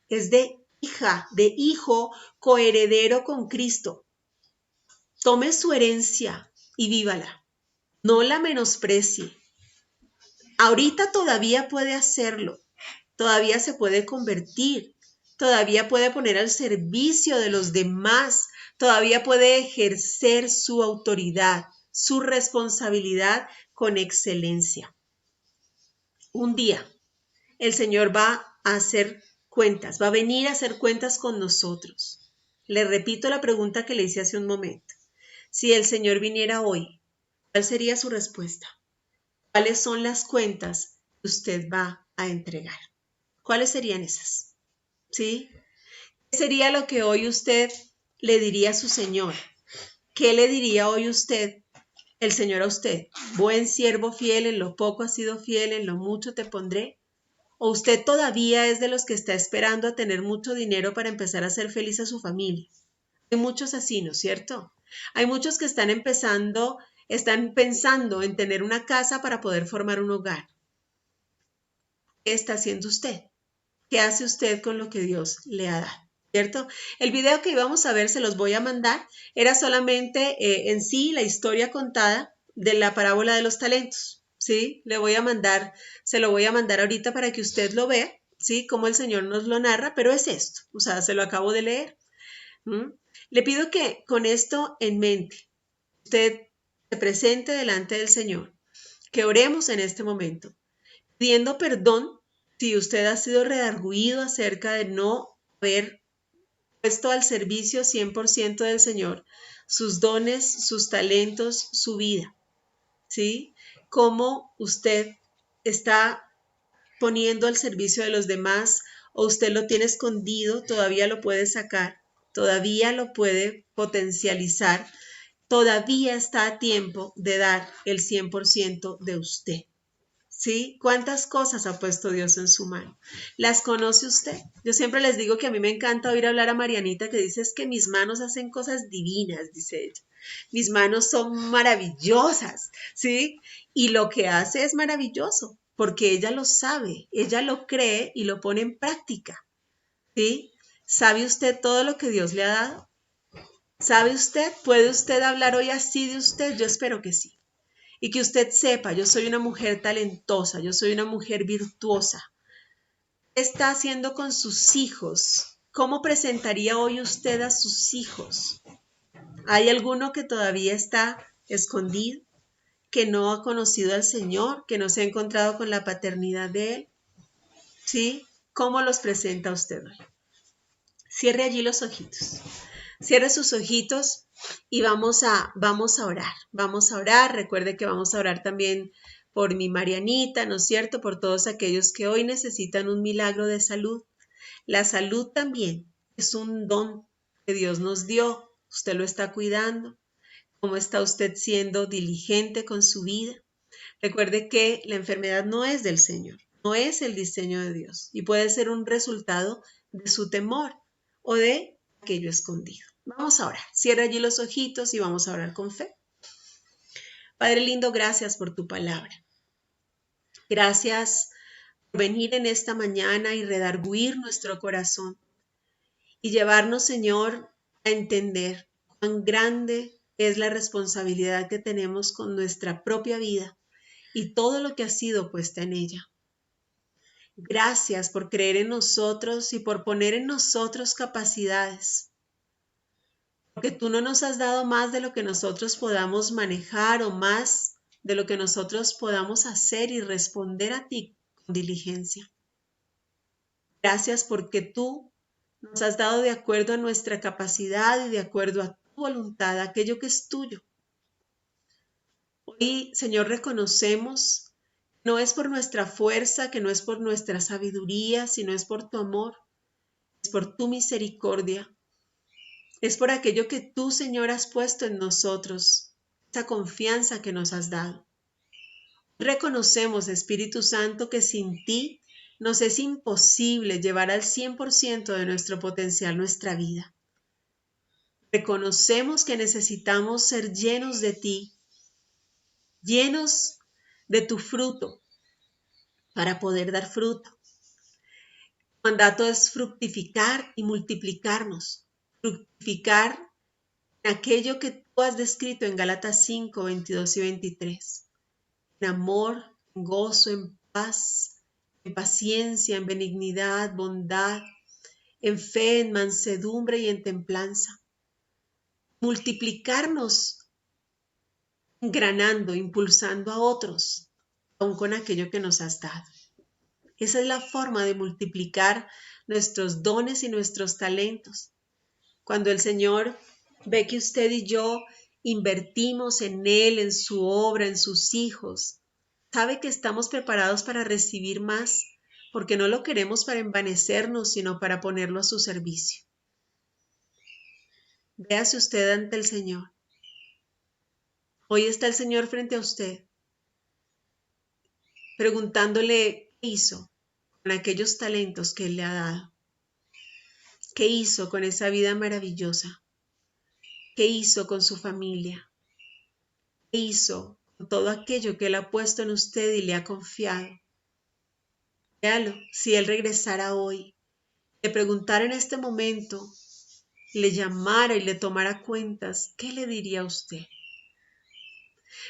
Es de hija, de hijo, coheredero con Cristo. Tome su herencia y vívala. No la menosprecie. Ahorita todavía puede hacerlo. Todavía se puede convertir. Todavía puede poner al servicio de los demás. Todavía puede ejercer su autoridad, su responsabilidad con excelencia. Un día el Señor va a hacer cuentas, va a venir a hacer cuentas con nosotros. Le repito la pregunta que le hice hace un momento. Si el Señor viniera hoy, ¿cuál sería su respuesta? ¿Cuáles son las cuentas que usted va a entregar? ¿Cuáles serían esas? ¿Sí? ¿Qué sería lo que hoy usted le diría a su Señor? ¿Qué le diría hoy usted, el Señor a usted? Buen siervo fiel, en lo poco has sido fiel, en lo mucho te pondré. ¿O usted todavía es de los que está esperando a tener mucho dinero para empezar a hacer feliz a su familia? Hay muchos así, ¿no es cierto? Hay muchos que están pensando en tener una casa para poder formar un hogar. ¿Qué está haciendo usted? ¿Qué hace usted con lo que Dios le ha dado? ¿Cierto? El video que íbamos a ver, se los voy a mandar, era solamente en sí la historia contada de la parábola de los talentos. ¿Sí? Se lo voy a mandar ahorita para que usted lo vea, ¿sí? Cómo el Señor nos lo narra, pero es esto, o sea, se lo acabo de leer. Le pido que con esto en mente, usted se presente delante del Señor, que oremos en este momento, pidiendo perdón si usted ha sido redarguido acerca de no haber puesto al servicio 100% del Señor sus dones, sus talentos, su vida, ¿sí? Cómo usted está poniendo al servicio de los demás o usted lo tiene escondido, todavía lo puede sacar, todavía lo puede potencializar, todavía está a tiempo de dar el 100% de usted. ¿Sí? ¿Cuántas cosas ha puesto Dios en su mano? ¿Las conoce usted? Yo siempre les digo que a mí me encanta oír hablar a Marianita que dice es que mis manos hacen cosas divinas, dice ella. Mis manos son maravillosas, ¿sí? Y lo que hace es maravilloso, porque ella lo sabe, ella lo cree y lo pone en práctica, ¿sí? ¿Sabe usted todo lo que Dios le ha dado? ¿Sabe usted? ¿Puede usted hablar hoy así de usted? Yo espero que sí. Y que usted sepa, yo soy una mujer talentosa, yo soy una mujer virtuosa. ¿Qué está haciendo con sus hijos? ¿Cómo presentaría hoy usted a sus hijos? ¿Hay alguno que todavía está escondido, que no ha conocido al Señor, que no se ha encontrado con la paternidad de Él? ¿Sí? ¿Cómo los presenta usted hoy? Cierre allí los ojitos. Cierre sus ojitos y vamos a orar. Vamos a orar. Recuerde que vamos a orar también por mi Marianita, ¿no es cierto? Por todos aquellos que hoy necesitan un milagro de salud. La salud también es un don que Dios nos dio. Usted lo está cuidando. ¿Cómo está usted siendo diligente con su vida? Recuerde que la enfermedad no es del Señor, no es el diseño de Dios y puede ser un resultado de su temor o de aquello escondido. Vamos a orar. Cierra allí los ojitos y vamos a orar con fe. Padre lindo, gracias por tu palabra. Gracias por venir en esta mañana y redarguir nuestro corazón y llevarnos, Señor, a entender cuán grande es la responsabilidad que tenemos con nuestra propia vida y todo lo que ha sido puesta en ella. Gracias por creer en nosotros y por poner en nosotros capacidades. Porque tú no nos has dado más de lo que nosotros podamos manejar o más de lo que nosotros podamos hacer y responder a ti con diligencia. Gracias porque tú nos has dado de acuerdo a nuestra capacidad y de acuerdo a tu voluntad aquello que es tuyo. Hoy, Señor, reconocemos que no es por nuestra fuerza, que no es por nuestra sabiduría, sino es por tu amor, es por tu misericordia, es por aquello que tú, Señor, has puesto en nosotros, esa confianza que nos has dado. Reconocemos, Espíritu Santo, que sin ti nos es imposible llevar al 100% de nuestro potencial nuestra vida. Reconocemos que necesitamos ser llenos de ti, llenos de tu fruto, para poder dar fruto. Tu mandato es fructificar y multiplicarnos. Fructificar en aquello que tú has descrito en Gálatas 5, 22 y 23. En amor, en gozo, en paz, en paciencia, en benignidad, bondad, en fe, en mansedumbre y en templanza. Multiplicarnos, engranando, impulsando a otros, aun con aquello que nos has dado. Esa es la forma de multiplicar nuestros dones y nuestros talentos. Cuando el Señor ve que usted y yo invertimos en Él, en su obra, en sus hijos, sabe que estamos preparados para recibir más, porque no lo queremos para envanecernos, sino para ponerlo a su servicio. Véase usted ante el Señor. Hoy está el Señor frente a usted, preguntándole qué hizo con aquellos talentos que Él le ha dado. ¿Qué hizo con esa vida maravillosa? ¿Qué hizo con su familia? ¿Qué hizo con todo aquello que Él ha puesto en usted y le ha confiado? Véalo, si Él regresara hoy, le preguntara en este momento, le llamara y le tomara cuentas, ¿qué le diría a usted?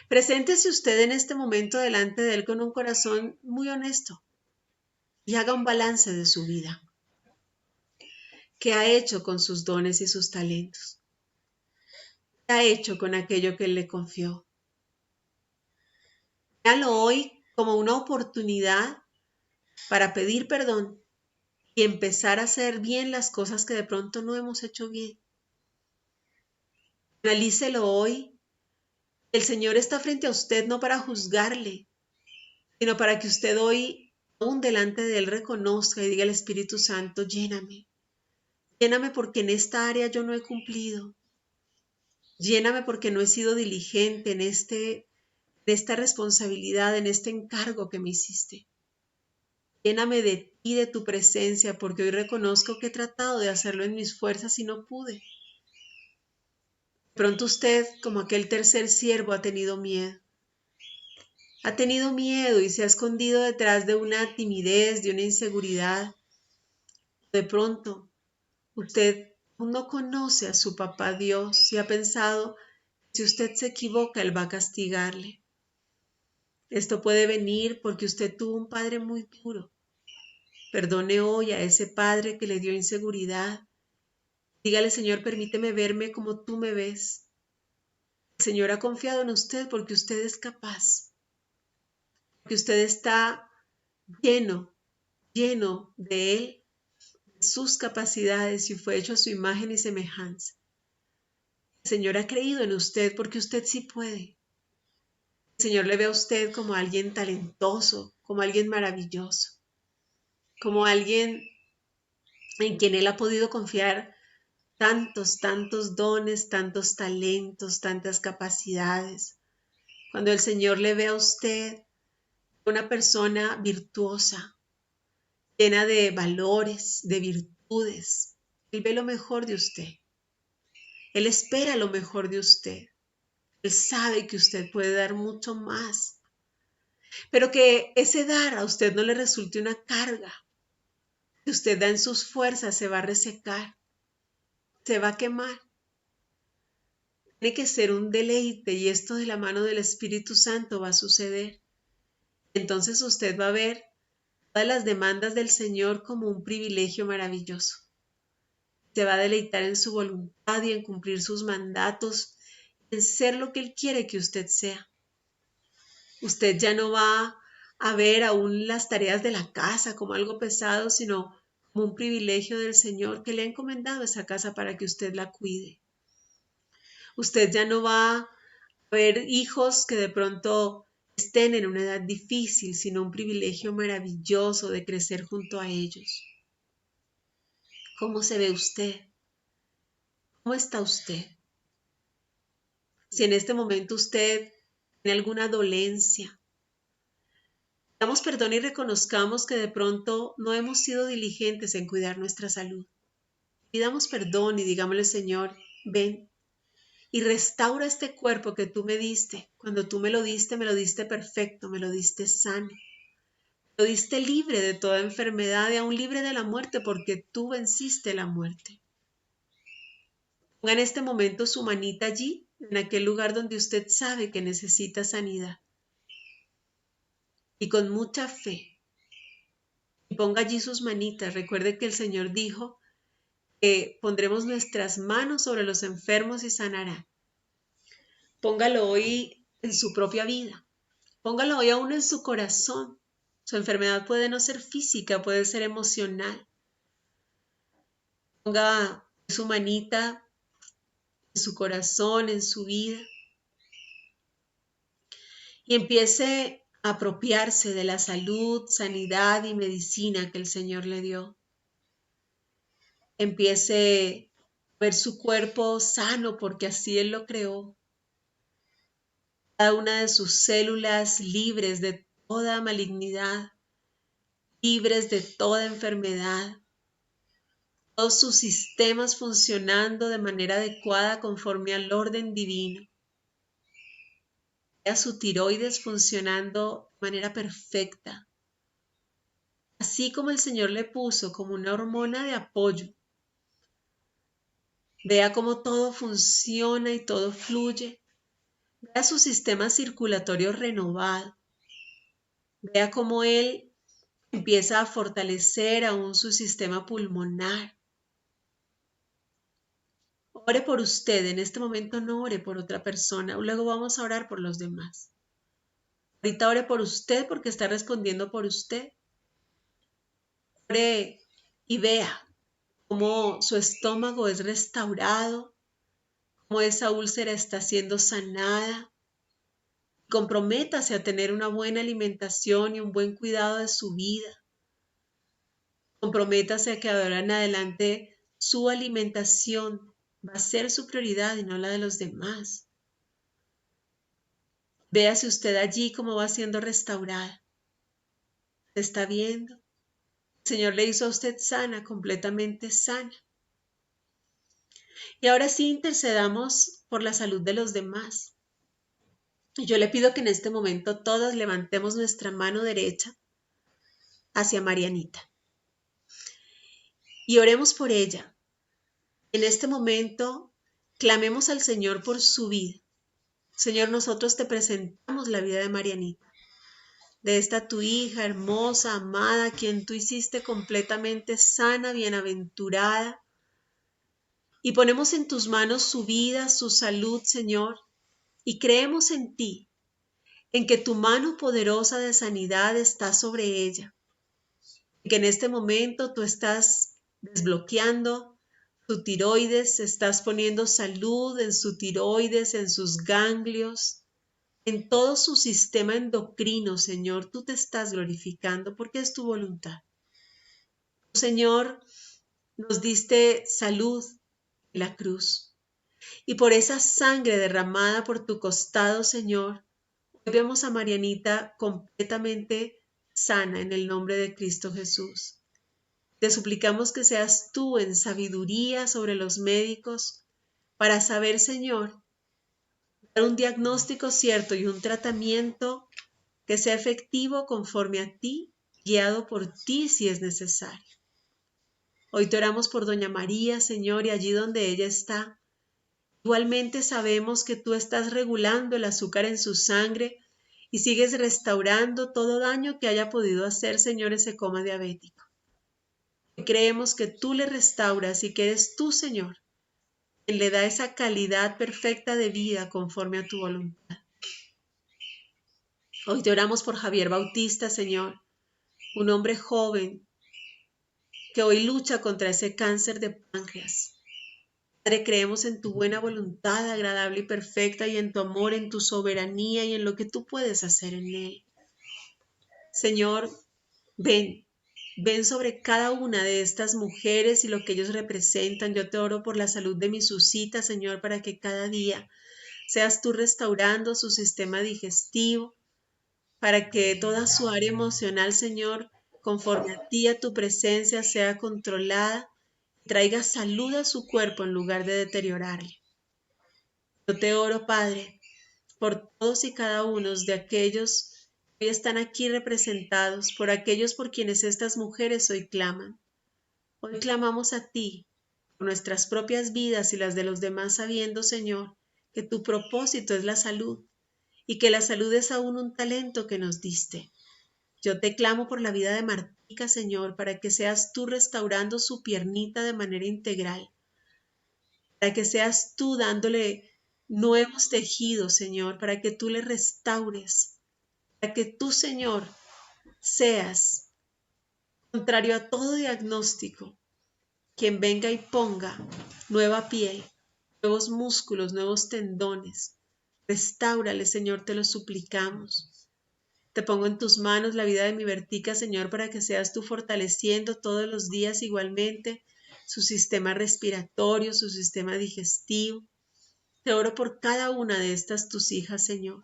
Preséntese usted en este momento delante de Él con un corazón muy honesto y haga un balance de su vida. ¿Qué ha hecho con sus dones y sus talentos? ¿Qué ha hecho con aquello que Él le confió? Véalo hoy como una oportunidad para pedir perdón y empezar a hacer bien las cosas que de pronto no hemos hecho bien. Analícelo hoy. El Señor está frente a usted no para juzgarle, sino para que usted hoy, aún delante de Él, reconozca y diga al Espíritu Santo, lléname. Lléname porque en esta área yo no he cumplido. Lléname porque no he sido diligente en esta responsabilidad, en este encargo que me hiciste. Lléname de ti, de tu presencia, porque hoy reconozco que he tratado de hacerlo en mis fuerzas y no pude. De pronto usted, como aquel tercer siervo, ha tenido miedo. Ha tenido miedo y se ha escondido detrás de una timidez, de una inseguridad. De pronto, usted no conoce a su papá Dios y ha pensado que si usted se equivoca, Él va a castigarle. Esto puede venir porque usted tuvo un padre muy duro. Perdone hoy a ese padre que le dio inseguridad. Dígale, Señor, permíteme verme como tú me ves. El Señor ha confiado en usted porque usted es capaz. Porque usted está lleno de Él, de sus capacidades y fue hecho a su imagen y semejanza. El Señor ha creído en usted porque usted sí puede. El Señor le ve a usted como alguien talentoso, como alguien maravilloso, como alguien en quien Él ha podido confiar tantos dones, tantos talentos, tantas capacidades. Cuando el Señor le ve a usted, una persona virtuosa, llena de valores, de virtudes, Él ve lo mejor de usted. Él espera lo mejor de usted. Él sabe que usted puede dar mucho más, pero que ese dar a usted no le resulte una carga. Si usted da en sus fuerzas, se va a resecar, se va a quemar. Tiene que ser un deleite y esto de la mano del Espíritu Santo va a suceder. Entonces usted va a ver todas las demandas del Señor como un privilegio maravilloso. Se va a deleitar en su voluntad y en cumplir sus mandatos, en ser lo que Él quiere que usted sea. Usted ya no va a ver aún las tareas de la casa como algo pesado, sino como un privilegio del Señor que le ha encomendado esa casa para que usted la cuide. Usted ya no va a ver hijos que de pronto estén en una edad difícil, sino un privilegio maravilloso de crecer junto a ellos. ¿Cómo se ve usted? ¿Cómo está usted? Si en este momento usted tiene alguna dolencia, damos perdón y reconozcamos que de pronto no hemos sido diligentes en cuidar nuestra salud. Pidamos perdón y digámosle, Señor, ven y restaura este cuerpo que tú me diste. Cuando tú me lo diste perfecto, me lo diste sano. Me lo diste libre de toda enfermedad y aún libre de la muerte porque tú venciste la muerte. Ponga en este momento su manita allí, en aquel lugar donde usted sabe que necesita sanidad. Y con mucha fe, y ponga allí sus manitas. Recuerde que el Señor dijo que pondremos nuestras manos sobre los enfermos y sanarán. Póngalo hoy en su propia vida. Póngalo hoy aún en su corazón. Su enfermedad puede no ser física, puede ser emocional. Ponga su manita en su corazón, en su vida. Y empiece a apropiarse de la salud, sanidad y medicina que el Señor le dio. Empiece a ver su cuerpo sano porque así Él lo creó. Cada una de sus células libres de toda malignidad, libres de toda enfermedad. Todos sus sistemas funcionando de manera adecuada conforme al orden divino. Vea su tiroides funcionando de manera perfecta. Así como el Señor le puso como una hormona de apoyo. Vea cómo todo funciona y todo fluye. Vea su sistema circulatorio renovado. Vea cómo Él empieza a fortalecer aún su sistema pulmonar. Ore por usted, en este momento no ore por otra persona, luego vamos a orar por los demás. Ahorita ore por usted porque está respondiendo por usted. Ore y vea cómo su estómago es restaurado, cómo esa úlcera está siendo sanada. Comprométase a tener una buena alimentación y un buen cuidado de su vida. Comprométase a que ahora en adelante su alimentación va a ser su prioridad y no la de los demás. Véase usted allí cómo va siendo restaurada. ¿Se está viendo? El Señor le hizo a usted sana, completamente sana. Y ahora sí intercedamos por la salud de los demás. Y yo le pido que en este momento todos levantemos nuestra mano derecha hacia Marianita. Y oremos por ella. En este momento, clamemos al Señor por su vida. Señor, nosotros te presentamos la vida de Marianita, de esta tu hija hermosa, amada, quien tú hiciste completamente sana, bienaventurada. Y ponemos en tus manos su vida, su salud, Señor, y creemos en ti, en que tu mano poderosa de sanidad está sobre ella, que en este momento tú estás desbloqueando su tiroides, estás poniendo salud en su tiroides, en sus ganglios, en todo su sistema endocrino, Señor. Tú te estás glorificando porque es tu voluntad. Señor, nos diste salud en la cruz y por esa sangre derramada por tu costado, Señor, hoy vemos a Marianita completamente sana en el nombre de Cristo Jesús. Te suplicamos que seas tú en sabiduría sobre los médicos para saber, Señor, dar un diagnóstico cierto y un tratamiento que sea efectivo conforme a ti, guiado por ti si es necesario. Hoy te oramos por doña María, Señor, y allí donde ella está. Igualmente sabemos que tú estás regulando el azúcar en su sangre y sigues restaurando todo daño que haya podido hacer, Señor, ese coma diabético. Creemos que tú le restauras y que eres tú, Señor, quien le da esa calidad perfecta de vida conforme a tu voluntad. Hoy te oramos por Javier Bautista, Señor, un hombre joven que hoy lucha contra ese cáncer de páncreas. Padre, creemos en tu buena voluntad, agradable y perfecta, y en tu amor, en tu soberanía y en lo que tú puedes hacer en él. Señor, ven sobre cada una de estas mujeres y lo que ellos representan. Yo te oro por la salud de mi Susita, Señor, para que cada día seas tú restaurando su sistema digestivo, para que toda su área emocional, Señor, conforme a ti, a tu presencia, sea controlada, traiga salud a su cuerpo en lugar de deteriorarle. Yo te oro, Padre, por todos y cada uno de aquellos que hoy están aquí representados, por aquellos por quienes estas mujeres hoy claman. Hoy clamamos a ti, por nuestras propias vidas y las de los demás, sabiendo, Señor, que tu propósito es la salud y que la salud es aún un talento que nos diste. Yo te clamo por la vida de Martica, Señor, para que seas tú restaurando su piernita de manera integral, para que seas tú dándole nuevos tejidos, Señor, para que tú le restaures, para que tú, Señor, seas, contrario a todo diagnóstico, quien venga y ponga nueva piel, nuevos músculos, nuevos tendones. Restáurale, Señor, te lo suplicamos. Te pongo en tus manos la vida de mi Bertica, Señor, para que seas tú fortaleciendo todos los días igualmente su sistema respiratorio, su sistema digestivo. Te oro por cada una de estas tus hijas, Señor.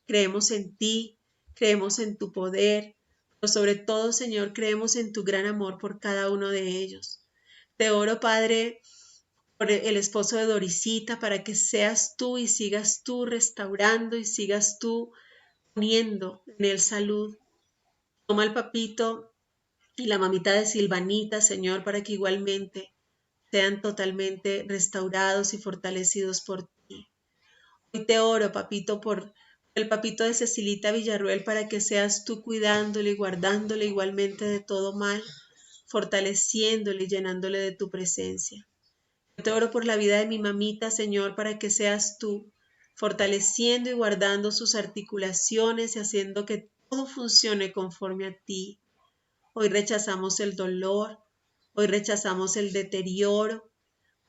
Creemos en ti, creemos en tu poder, pero sobre todo, Señor, creemos en tu gran amor por cada uno de ellos. Te oro, Padre, por el esposo de Dorisita, para que seas tú y sigas tú restaurando y sigas tú poniendo en él salud. Toma al papito y la mamita de Silvanita, Señor, para que igualmente sean totalmente restaurados y fortalecidos por ti. Hoy te oro, papito, por el papito de Cecilita Villarruel, para que seas tú cuidándole y guardándole igualmente de todo mal, fortaleciéndole y llenándole de tu presencia. Yo te oro por la vida de mi mamita, Señor, para que seas tú fortaleciendo y guardando sus articulaciones y haciendo que todo funcione conforme a ti. Hoy rechazamos el dolor, hoy rechazamos el deterioro,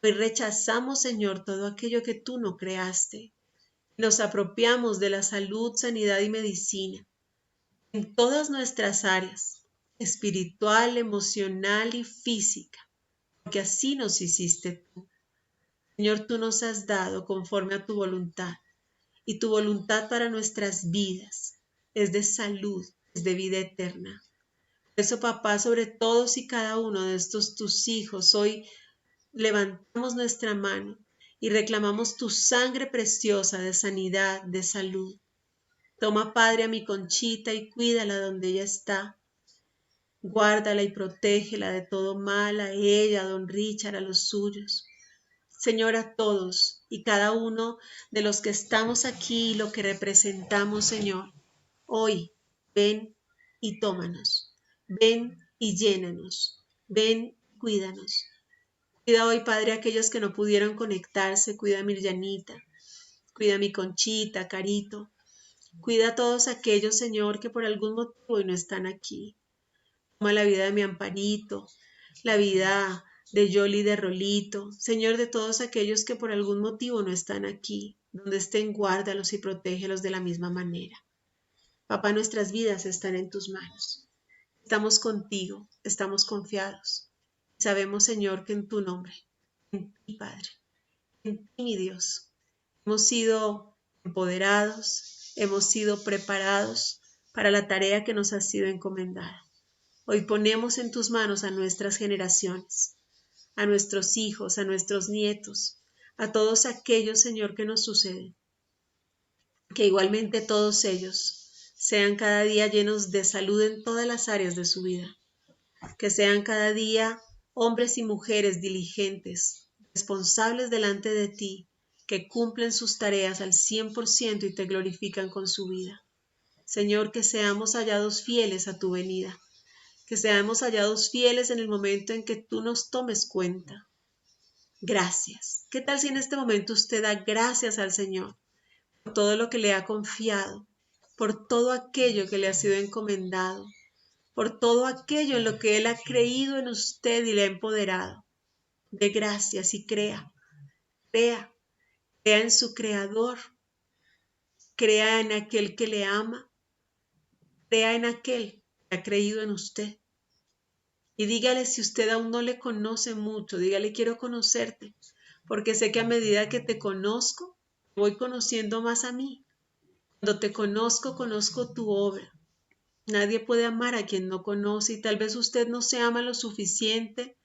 hoy rechazamos, Señor, todo aquello que tú no creaste. Nos apropiamos de la salud, sanidad y medicina en todas nuestras áreas, espiritual, emocional y física, porque así nos hiciste tú. Señor, tú nos has dado conforme a tu voluntad, y tu voluntad para nuestras vidas es de salud, es de vida eterna. Por eso, papá, sobre todos y cada uno de estos tus hijos, hoy levantamos nuestra mano y reclamamos tu sangre preciosa de sanidad, de salud. Toma, Padre, a mi Conchita y cuídala donde ella está. Guárdala y protégela de todo mal, a ella, a don Richard, a los suyos. Señor, a todos y cada uno de los que estamos aquí y lo que representamos, Señor, hoy ven y tómanos, ven y llénanos, ven y cuídanos. Cuida hoy, Padre, a aquellos que no pudieron conectarse, cuida a Mirjanita, cuida a mi Conchita, Carito, cuida a todos aquellos, Señor, que por algún motivo hoy no están aquí. Toma la vida de mi Amparito, la vida de Yoli, de Rolito, Señor, de todos aquellos que por algún motivo no están aquí, donde estén, guárdalos y protégelos de la misma manera. Papá, nuestras vidas están en tus manos. Estamos contigo, estamos confiados. Sabemos, Señor, que en tu nombre, en ti, Padre, en ti, mi Dios, hemos sido empoderados, hemos sido preparados para la tarea que nos ha sido encomendada. Hoy ponemos en tus manos a nuestras generaciones, a nuestros hijos, a nuestros nietos, a todos aquellos, Señor, que nos suceden. Que igualmente todos ellos sean cada día llenos de salud en todas las áreas de su vida. Que sean cada día hombres y mujeres diligentes, responsables delante de ti, que cumplen sus tareas al 100% y te glorifican con su vida. Señor, que seamos hallados fieles a tu venida. Que seamos hallados fieles en el momento en que tú nos tomes cuenta. Gracias. ¿Qué tal si en este momento usted da gracias al Señor por todo lo que le ha confiado, por todo aquello que le ha sido encomendado, por todo aquello en lo que Él ha creído en usted y le ha empoderado. Dé gracias y crea, crea, crea en su Creador, crea en aquel que le ama, crea en aquel que ha creído en usted. Y dígale, si usted aún no le conoce mucho, dígale, quiero conocerte, porque sé que a medida que te conozco, voy conociendo más a mí. Cuando te conozco, conozco tu obra. Nadie puede amar a quien no conoce, y tal vez usted no se ama lo suficiente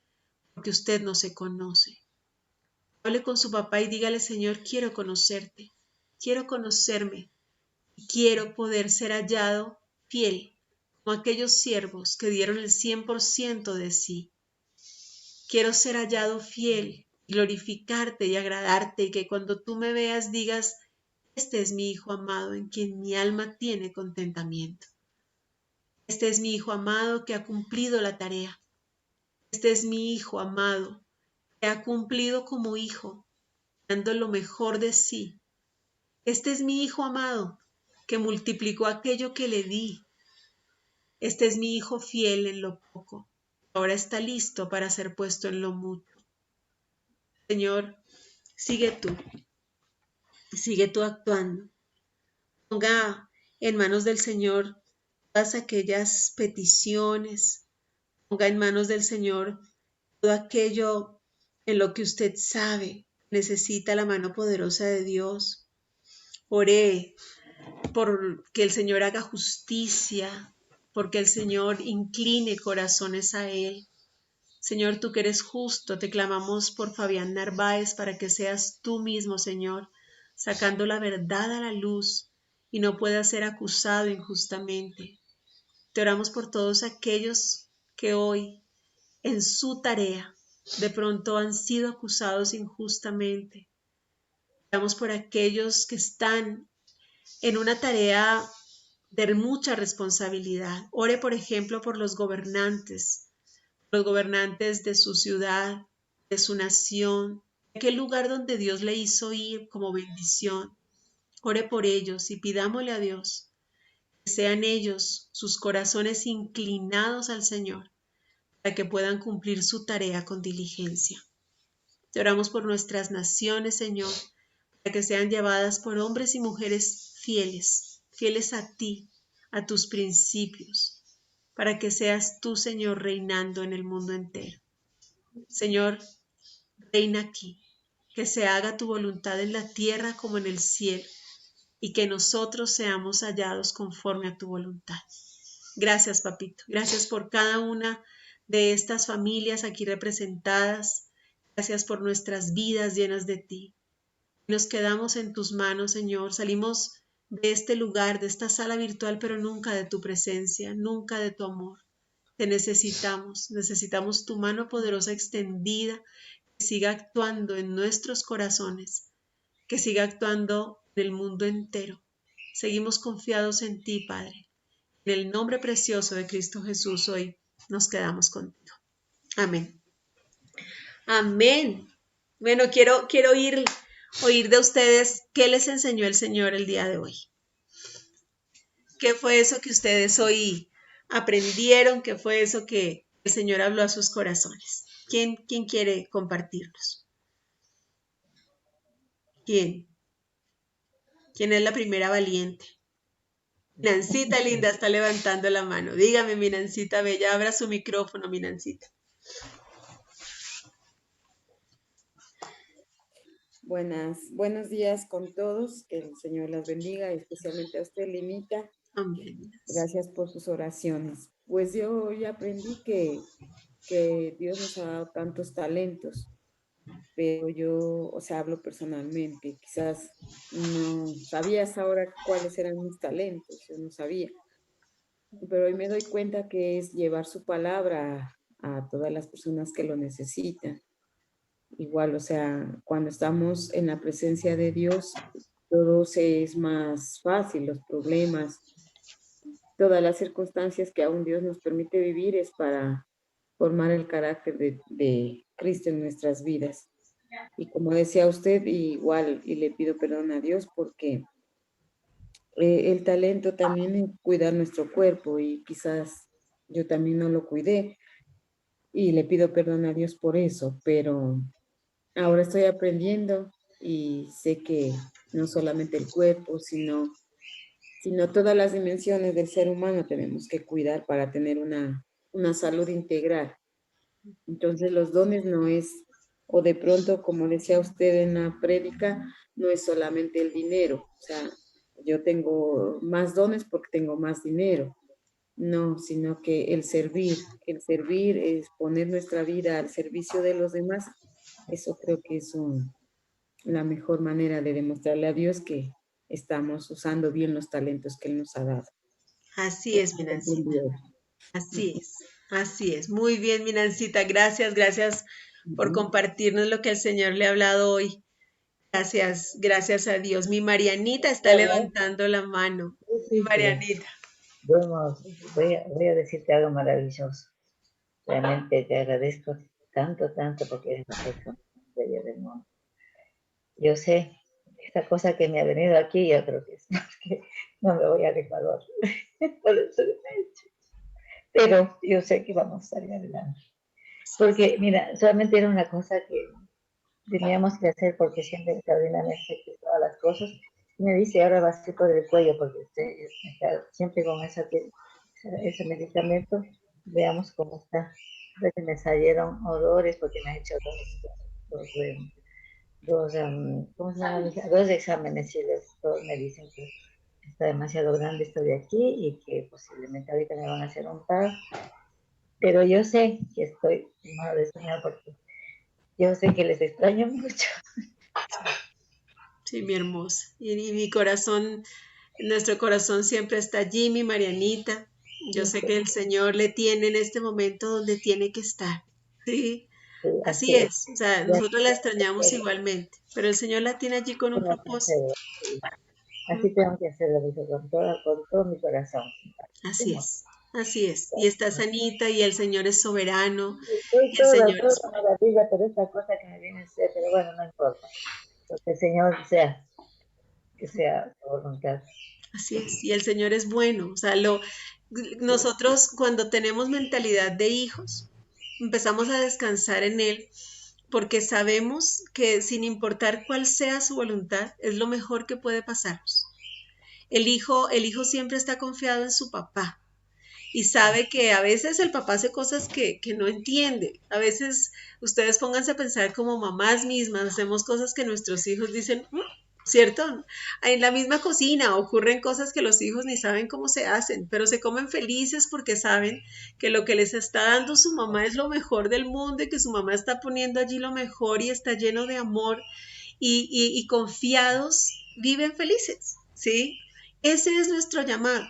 porque usted no se conoce. Hable con su papá y dígale, Señor, quiero conocerte, quiero conocerme, y quiero poder ser hallado fiel, como aquellos siervos que dieron el 100% de sí. Quiero ser hallado fiel, glorificarte y agradarte, y que cuando tú me veas digas, este es mi Hijo amado en quien mi alma tiene contentamiento. Este es mi Hijo amado que ha cumplido la tarea. Este es mi Hijo amado que ha cumplido como hijo, dando lo mejor de sí. Este es mi Hijo amado que multiplicó aquello que le di. Este es mi Hijo fiel en lo poco. Ahora está listo para ser puesto en lo mucho. Señor, sigue tú actuando. Ponga en manos del Señor todas aquellas peticiones. Ponga en manos del Señor todo aquello en lo que usted sabe necesita la mano poderosa de Dios. Ore por que el Señor haga justicia, porque el Señor incline corazones a Él. Señor, tú que eres justo, te clamamos por Fabián Narváez para que seas tú mismo, Señor, sacando la verdad a la luz y no pueda ser acusado injustamente. Te oramos por todos aquellos que hoy, en su tarea, de pronto han sido acusados injustamente. Oramos por aquellos que están en una tarea de mucha responsabilidad. Ore, por ejemplo, por los gobernantes de su ciudad, de su nación, de aquel lugar donde Dios le hizo ir como bendición. Ore por ellos y pidámosle a Dios que sean ellos, sus corazones inclinados al Señor, para que puedan cumplir su tarea con diligencia. Te oramos por nuestras naciones, Señor, para que sean llevadas por hombres y mujeres fieles, fieles a ti, a tus principios, para que seas tú, Señor, reinando en el mundo entero. Señor, reina aquí, que se haga tu voluntad en la tierra como en el cielo, y que nosotros seamos hallados conforme a tu voluntad. Gracias, papito. Gracias por cada una de estas familias aquí representadas. Gracias por nuestras vidas llenas de ti. Nos quedamos en tus manos, Señor. Salimos de este lugar, de esta sala virtual, pero nunca de tu presencia, nunca de tu amor. Te necesitamos. Necesitamos tu mano poderosa extendida que siga actuando en nuestros corazones, que siga actuando en el mundo entero. Seguimos confiados en ti, Padre. En el nombre precioso de Cristo Jesús hoy nos quedamos contigo. Amén. Amén. Bueno, quiero oír de ustedes qué les enseñó el Señor el día de hoy. ¿Qué fue eso que ustedes hoy aprendieron? ¿Qué fue eso que el Señor habló a sus corazones? ¿Quién quiere compartirlos? ¿Quién? ¿Quién es la primera valiente? Nancita linda está levantando la mano. Dígame, mi Nancita bella, abra su micrófono, mi Nancita. Buenos días con todos, que el Señor las bendiga, especialmente a usted, Linita. Amén. Gracias por sus oraciones. Pues yo ya aprendí que Dios nos ha dado tantos talentos, pero yo, hablo personalmente, quizás no sabía hasta ahora cuáles eran mis talentos, yo no sabía, pero hoy me doy cuenta que es llevar su palabra a todas las personas que lo necesitan. Igual, cuando estamos en la presencia de Dios, todo se es más fácil, los problemas, todas las circunstancias que aún Dios nos permite vivir es para formar el carácter de Cristo en nuestras vidas. Y como decía usted, igual, y le pido perdón a Dios porque El talento también es cuidar nuestro cuerpo y quizás yo también no lo cuidé y le pido perdón a Dios por eso, pero ahora estoy aprendiendo y sé que no solamente el cuerpo, sino todas las dimensiones del ser humano tenemos que cuidar para tener una salud integral. Entonces los dones no es, o de pronto, como decía usted en la prédica, no es solamente el dinero. O sea, yo tengo más dones porque tengo más dinero. No, sino que el servir es poner nuestra vida al servicio de los demás. Eso creo que es la mejor manera de demostrarle a Dios que estamos usando bien los talentos que Él nos ha dado. Así es, Minancita. Así es. Así es. Muy bien, Minancita. Gracias, gracias por compartirnos lo que el Señor le ha hablado hoy. Gracias, gracias a Dios. Mi Marianita está levantando la mano. Mi Marianita. Voy a decirte algo maravilloso. Realmente te agradezco tanto, tanto, porque eres la persona más bella del mundo. Yo sé, esta cosa que me ha venido aquí, yo creo que es porque no me voy al Ecuador. Por eso lo he hecho. Pero yo sé que vamos a salir adelante. Porque, mira, solamente era una cosa que teníamos que hacer porque siempre Carolina me hace todas las cosas. Y me dice, ahora va a ser por el cuello, porque usted está siempre con ese medicamento. Veamos cómo está. Entonces me salieron odores porque me ha hecho ¿cómo se llama? Dos exámenes y todos me dicen que está demasiado grande esto de aquí y que posiblemente ahorita me van a hacer un TAC. Pero yo sé que estoy en mano del Señor porque yo sé que les extraño mucho. Sí, mi hermosa. Y mi corazón, nuestro corazón siempre está allí, mi Marianita. Yo sé que el Señor le tiene en este momento donde tiene que estar. Sí, así es. O sea, nosotros la extrañamos igualmente, pero el Señor la tiene allí con un propósito. Así tengo que hacerlo, dice, con todo mi corazón. Así es, así es. Y está sanita y el Señor es soberano. Estoy Y el Señor es toda maravilla, pero esta cosa que me viene a hacer, pero bueno, no importa. Porque el Señor que sea su voluntad. así es. Y el Señor es bueno. O sea, nosotros cuando tenemos mentalidad de hijos, empezamos a descansar en Él porque sabemos que sin importar cuál sea su voluntad, es lo mejor que puede pasarnos. El hijo siempre está confiado en su papá y sabe que a veces el papá hace cosas que no entiende. A veces ustedes pónganse a pensar como mamás mismas, hacemos cosas que nuestros hijos dicen, ¿cierto? En la misma cocina ocurren cosas que los hijos ni saben cómo se hacen, pero se comen felices porque saben que lo que les está dando su mamá es lo mejor del mundo y que su mamá está poniendo allí lo mejor y está lleno de amor y confiados viven felices, ¿sí? Ese es nuestro llamado,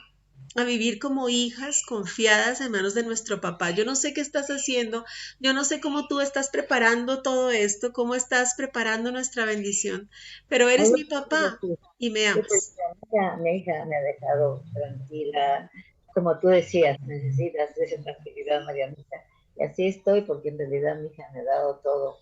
a vivir como hijas confiadas en manos de nuestro papá. Yo no sé qué estás haciendo, yo no sé cómo tú estás preparando todo esto, cómo estás preparando nuestra bendición, pero eres mi papá y me amas. Mi hija me ha dejado tranquila. Como tú decías, necesitas esa tranquilidad, Marianita. Y así estoy, porque en realidad mi hija me ha dado todo.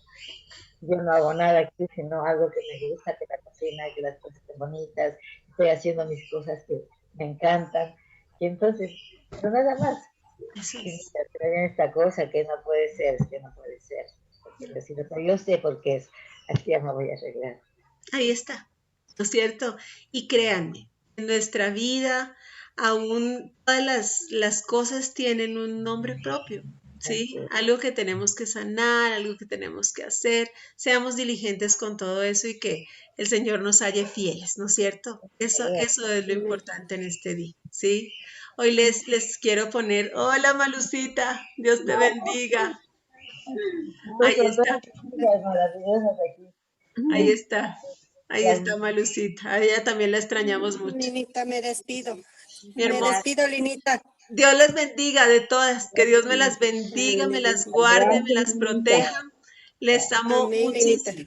Yo no hago nada aquí, sino algo que me gusta, que la cocina, que las cosas estén bonitas. Estoy haciendo mis cosas que me encantan. Y entonces, pero nada más. Eso Y es. traen esta cosa que no puede ser, que no puede ser. Pero yo sé por qué es. Así ya me voy a arreglar. Ahí está, ¿no es cierto? Y créanme, en nuestra vida aún todas las cosas tienen un nombre propio, ¿sí? Algo que tenemos que sanar, algo que tenemos que hacer. Seamos diligentes con todo eso y que el Señor nos halle fieles, ¿no es cierto? Eso es lo importante en este día, ¿sí? Hoy les quiero poner, hola Malucita, Dios te bendiga. Ahí Con está, todas las maravillosas aquí. ahí está. Ahí está Malucita. A ella también la extrañamos mucho. Linita, me despido. Mi Me hermosa. despido, Linita. Dios les bendiga de todas. Que Dios me las bendiga, me las guarde, me las proteja. Les amo Amén, Linita. muchísimo.